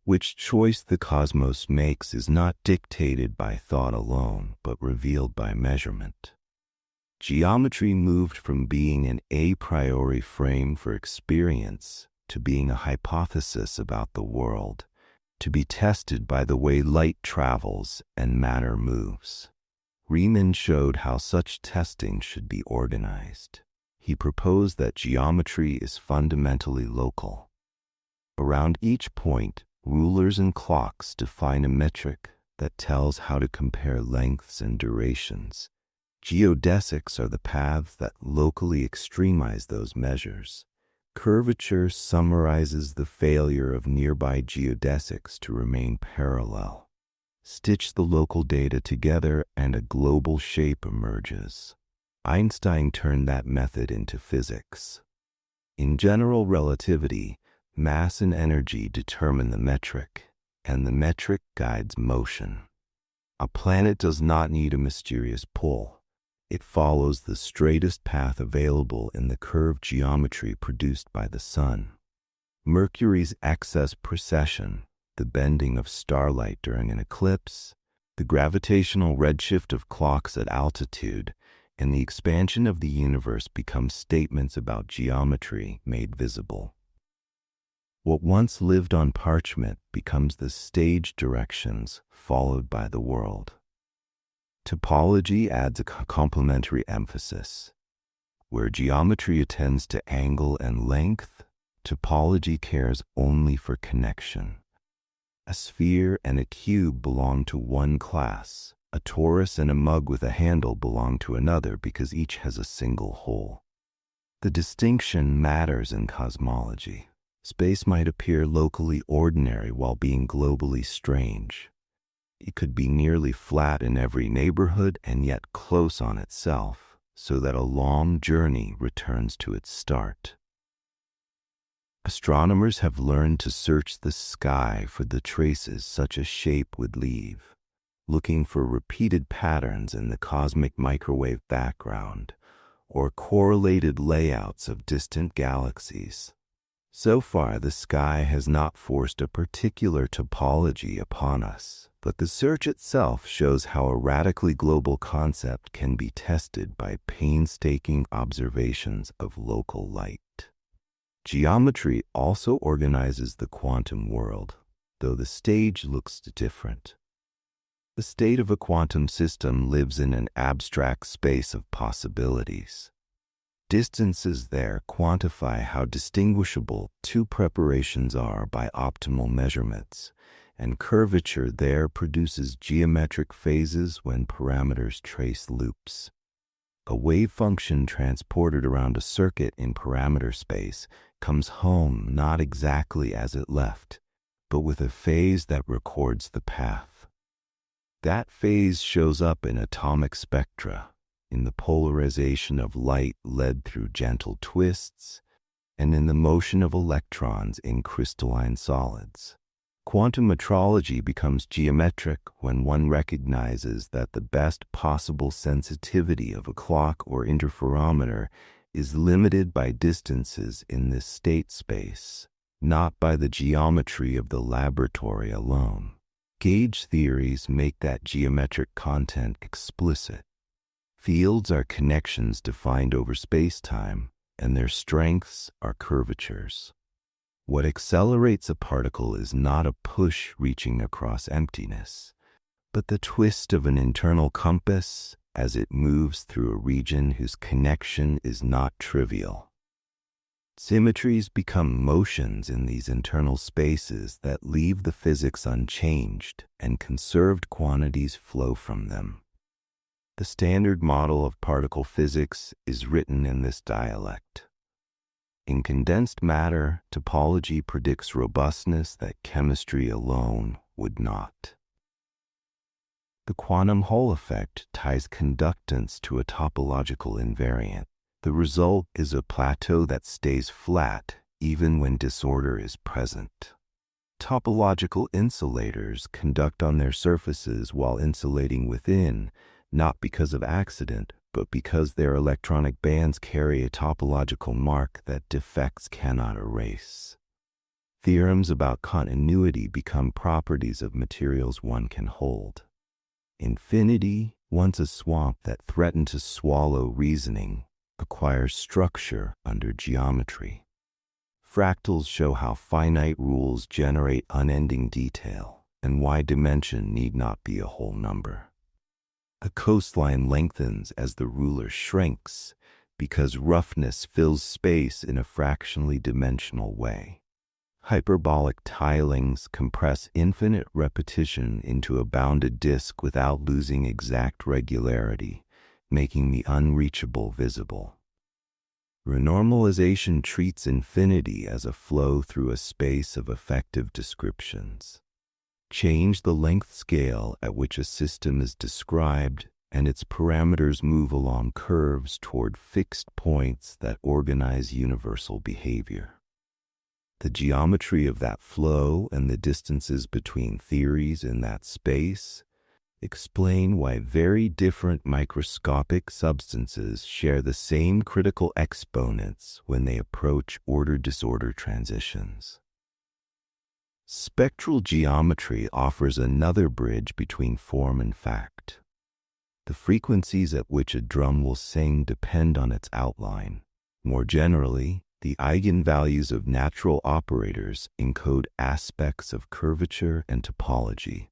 Which choice the cosmos makes is not dictated by thought alone, but revealed by measurement. Geometry moved from being an a priori frame for experience to being a hypothesis about the world, to be tested by the way light travels and matter moves. Riemann showed how such testing should be organized. He proposed that geometry is fundamentally local. Around each point, rulers and clocks define a metric that tells how to compare lengths and durations. Geodesics are the paths that locally extremize those measures. Curvature summarizes the failure of nearby geodesics to remain parallel. Stitch the local data together and a global shape emerges. Einstein turned that method into physics. In general relativity, mass and energy determine the metric, and the metric guides motion. A planet does not need a mysterious pull. It follows the straightest path available in the curved geometry produced by the sun. Mercury's excess precession, the bending of starlight during an eclipse, the gravitational redshift of clocks at altitude, and the expansion of the universe become statements about geometry made visible. What once lived on parchment becomes the stage directions followed by the world. Topology adds a complementary emphasis. Where geometry attends to angle and length, topology cares only for connection. A sphere and a cube belong to one class. A torus and a mug with a handle belong to another because each has a single hole. The distinction matters in cosmology. Space might appear locally ordinary while being globally strange. It could be nearly flat in every neighborhood and yet close on itself, so that a long journey returns to its start. Astronomers have learned to search the sky for the traces such a shape would leave, looking for repeated patterns in the cosmic microwave background or correlated layouts of distant galaxies. So far, the sky has not forced a particular topology upon us, but the search itself shows how a radically global concept can be tested by painstaking observations of local light. Geometry also organizes the quantum world, though the stage looks different. The state of a quantum system lives in an abstract space of possibilities. Distances there quantify how distinguishable two preparations are by optimal measurements, and curvature there produces geometric phases when parameters trace loops. A wave function transported around a circuit in parameter space comes home not exactly as it left, but with a phase that records the path. That phase shows up in atomic spectra, in the polarization of light led through gentle twists, and in the motion of electrons in crystalline solids. Quantum metrology becomes geometric when one recognizes that the best possible sensitivity of a clock or interferometer is limited by distances in this state space, not by the geometry of the laboratory alone. Gauge theories make that geometric content explicit. Fields are connections defined over space-time, and their strengths are curvatures. What accelerates a particle is not a push reaching across emptiness, but the twist of an internal compass as it moves through a region whose connection is not trivial. Symmetries become motions in these internal spaces that leave the physics unchanged, and conserved quantities flow from them. The standard model of particle physics is written in this dialect. In condensed matter, topology predicts robustness that chemistry alone would not. The quantum Hall effect ties conductance to a topological invariant. The result is a plateau that stays flat even when disorder is present. Topological insulators conduct on their surfaces while insulating within, not because of accident, but because their electronic bands carry a topological mark that defects cannot erase. Theorems about continuity become properties of materials one can hold. Infinity, once a swamp that threatened to swallow reasoning, acquires structure under geometry. Fractals show how finite rules generate unending detail, and why dimension need not be a whole number. A coastline lengthens as the ruler shrinks, because roughness fills space in a fractionally dimensional way. Hyperbolic tilings compress infinite repetition into a bounded disk without losing exact regularity, making the unreachable visible. Renormalization treats infinity as a flow through a space of effective descriptions. Change the length scale at which a system is described, and its parameters move along curves toward fixed points that organize universal behavior. The geometry of that flow and the distances between theories in that space explain why very different microscopic substances share the same critical exponents when they approach order-disorder transitions. Spectral geometry offers another bridge between form and fact. The frequencies at which a drum will sing depend on its outline. More generally, the eigenvalues of natural operators encode aspects of curvature and topology.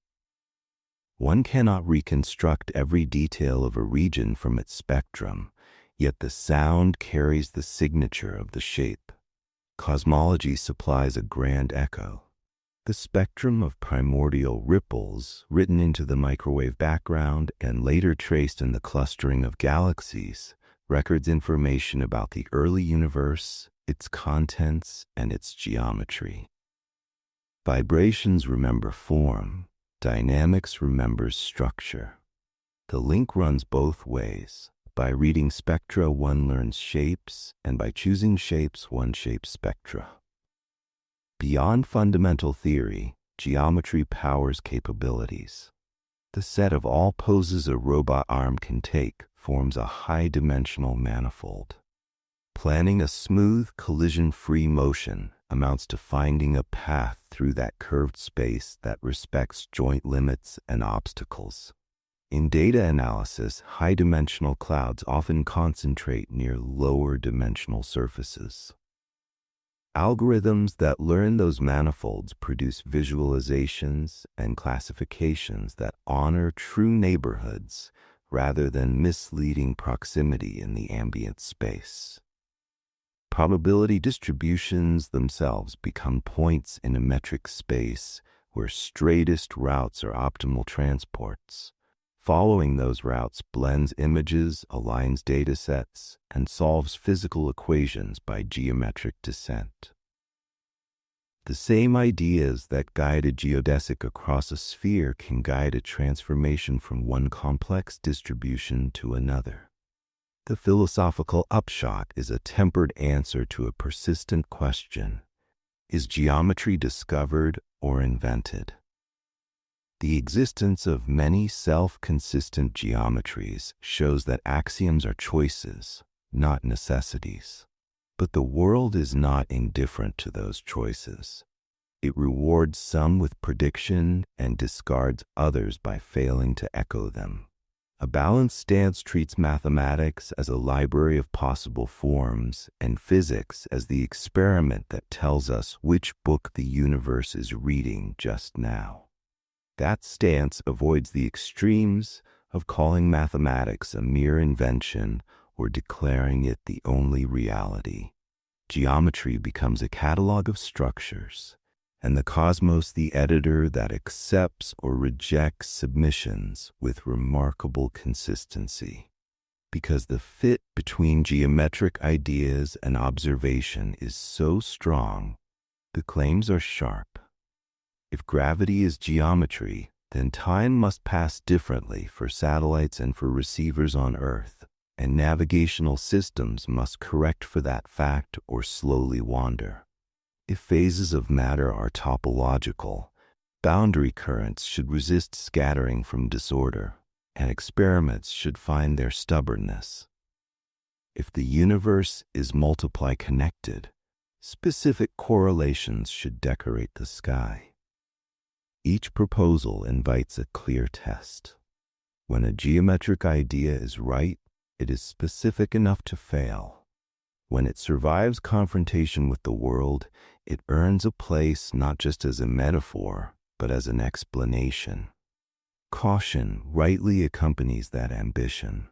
One cannot reconstruct every detail of a region from its spectrum, yet the sound carries the signature of the shape. Cosmology supplies a grand echo. The spectrum of primordial ripples, written into the microwave background and later traced in the clustering of galaxies, records information about the early universe, its contents, and its geometry. Vibrations remember form. Dynamics remembers structure. The link runs both ways. By reading spectra, one learns shapes, and by choosing shapes, one shapes spectra. Beyond fundamental theory, geometry powers capabilities. The set of all poses a robot arm can take forms a high-dimensional manifold. Planning a smooth, collision-free motion amounts to finding a path through that curved space that respects joint limits and obstacles. In data analysis, high-dimensional clouds often concentrate near lower-dimensional surfaces. Algorithms that learn those manifolds produce visualizations and classifications that honor true neighborhoods rather than misleading proximity in the ambient space. Probability distributions themselves become points in a metric space where straightest routes are optimal transports. Following those routes blends images, aligns datasets, and solves physical equations by geometric descent. The same ideas that guide a geodesic across a sphere can guide a transformation from one complex distribution to another. The philosophical upshot is a tempered answer to a persistent question: is geometry discovered or invented? The existence of many self-consistent geometries shows that axioms are choices, not necessities. But the world is not indifferent to those choices. It rewards some with prediction and discards others by failing to echo them. A balanced stance treats mathematics as a library of possible forms and physics as the experiment that tells us which book the universe is reading just now. That stance avoids the extremes of calling mathematics a mere invention or declaring it the only reality. Geometry becomes a catalog of structures, and the cosmos the editor that accepts or rejects submissions with remarkable consistency. Because the fit between geometric ideas and observation is so strong, the claims are sharp. If gravity is geometry, then time must pass differently for satellites and for receivers on Earth, and navigational systems must correct for that fact or slowly wander. If phases of matter are topological, boundary currents should resist scattering from disorder, and experiments should find their stubbornness. If the universe is multiply connected, specific correlations should decorate the sky. Each proposal invites a clear test. When a geometric idea is right, it is specific enough to fail. When it survives confrontation with the world, it earns a place not just as a metaphor, but as an explanation. Caution rightly accompanies that ambition.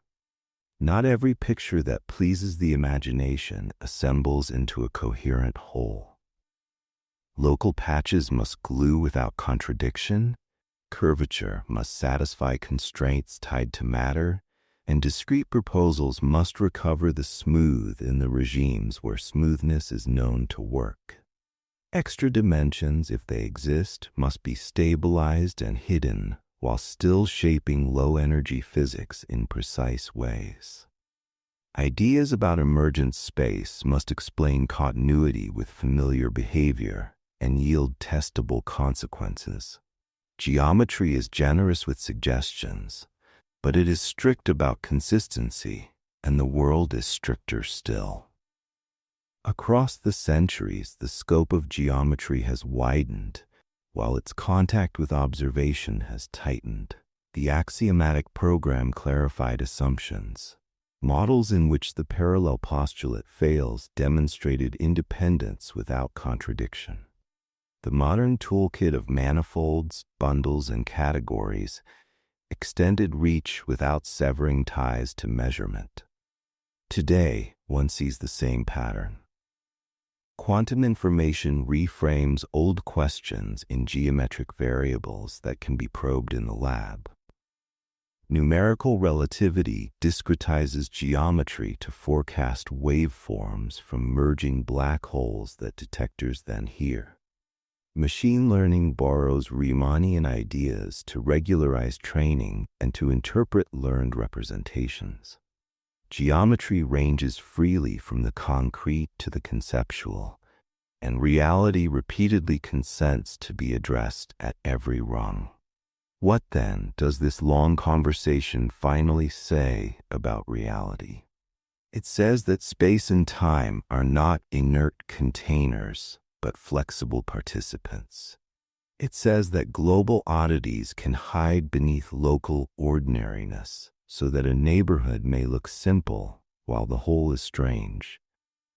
Not every picture that pleases the imagination assembles into a coherent whole. Local patches must glue without contradiction, curvature must satisfy constraints tied to matter, and discrete proposals must recover the smooth in the regimes where smoothness is known to work. Extra dimensions, if they exist, must be stabilized and hidden while still shaping low-energy physics in precise ways. Ideas about emergent space must explain continuity with familiar behavior and yield testable consequences. Geometry is generous with suggestions, but it is strict about consistency, and the world is stricter still. Across the centuries, the scope of geometry has widened, while its contact with observation has tightened. The axiomatic program clarified assumptions. Models in which the parallel postulate fails demonstrated independence without contradiction. The modern toolkit of manifolds, bundles, and categories extended reach without severing ties to measurement. Today, one sees the same pattern. Quantum information reframes old questions in geometric variables that can be probed in the lab. Numerical relativity discretizes geometry to forecast waveforms from merging black holes that detectors then hear. Machine learning borrows Riemannian ideas to regularize training and to interpret learned representations. Geometry ranges freely from the concrete to the conceptual, and reality repeatedly consents to be addressed at every rung. What then does this long conversation finally say about reality? It says that space and time are not inert containers, but flexible participants. It says that global oddities can hide beneath local ordinariness, so that a neighborhood may look simple while the whole is strange.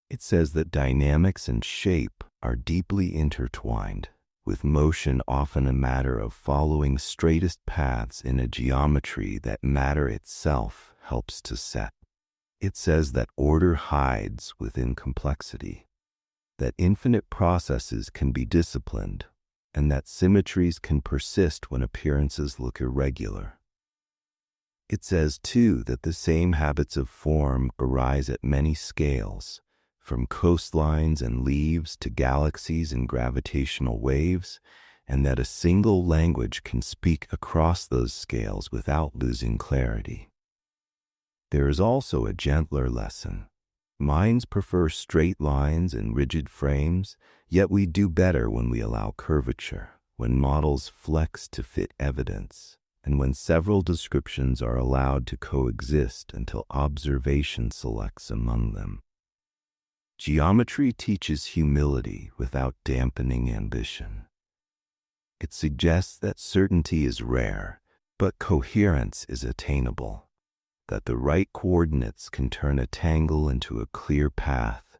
It says that dynamics and shape are deeply intertwined, with motion often a matter of following straightest paths in a geometry that matter itself helps to set. It says that order hides within complexity, that infinite processes can be disciplined, and that symmetries can persist when appearances look irregular. It says, too, that the same habits of form arise at many scales, from coastlines and leaves to galaxies and gravitational waves, and that a single language can speak across those scales without losing clarity. There is also a gentler lesson. Minds prefer straight lines and rigid frames, yet we do better when we allow curvature, when models flex to fit evidence, and when several descriptions are allowed to coexist until observation selects among them. Geometry teaches humility without dampening ambition. It suggests that certainty is rare, But coherence is attainable, that the right coordinates can turn a tangle into a clear path,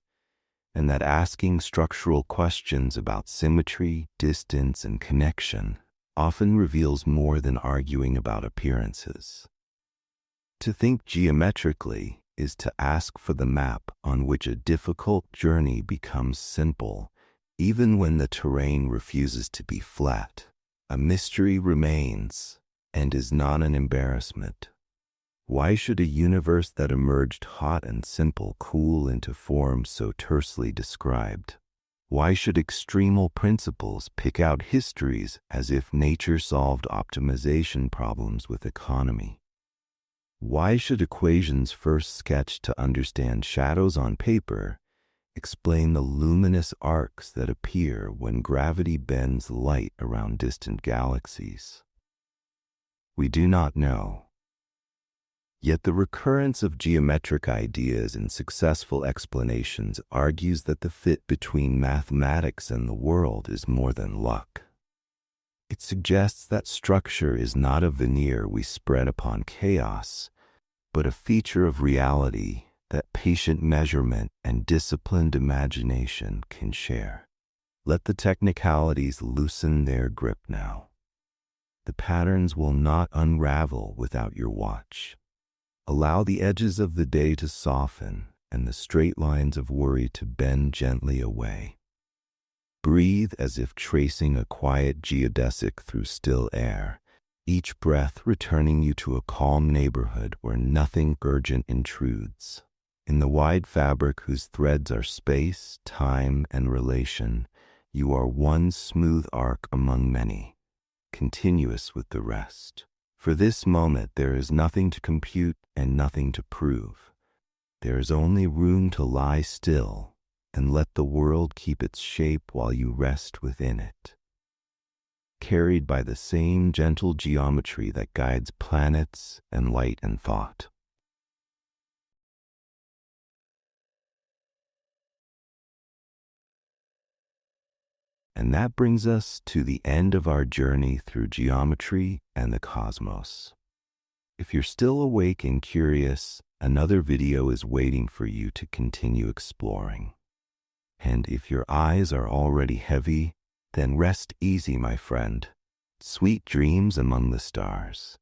and that asking structural questions about symmetry, distance, and connection often reveals more than arguing about appearances. To think geometrically is to ask for the map on which a difficult journey becomes simple, even when the terrain refuses to be flat. A mystery remains and is not an embarrassment. Why should a universe that emerged hot and simple cool into forms so tersely described? Why should extremal principles pick out histories as if nature solved optimization problems with economy? Why should equations first sketched to understand shadows on paper explain the luminous arcs that appear when gravity bends light around distant galaxies? We do not know. Yet the recurrence of geometric ideas in successful explanations argues that the fit between mathematics and the world is more than luck. It suggests that structure is not a veneer we spread upon chaos, but a feature of reality that patient measurement and disciplined imagination can share. Let the technicalities loosen their grip now. The patterns will not unravel without your watch. Allow the edges of the day to soften and the straight lines of worry to bend gently away. Breathe as if tracing a quiet geodesic through still air, each breath returning you to a calm neighborhood where nothing urgent intrudes. In the wide fabric whose threads are space, time, and relation, you are one smooth arc among many, continuous with the rest. For this moment there is nothing to compute and nothing to prove. There is only room to lie still and let the world keep its shape while you rest within it, carried by the same gentle geometry that guides planets and light and thought. And that brings us to the end of our journey through geometry and the cosmos. If you're still awake and curious, another video is waiting for you to continue exploring. And if your eyes are already heavy, then rest easy, my friend. Sweet dreams among the stars.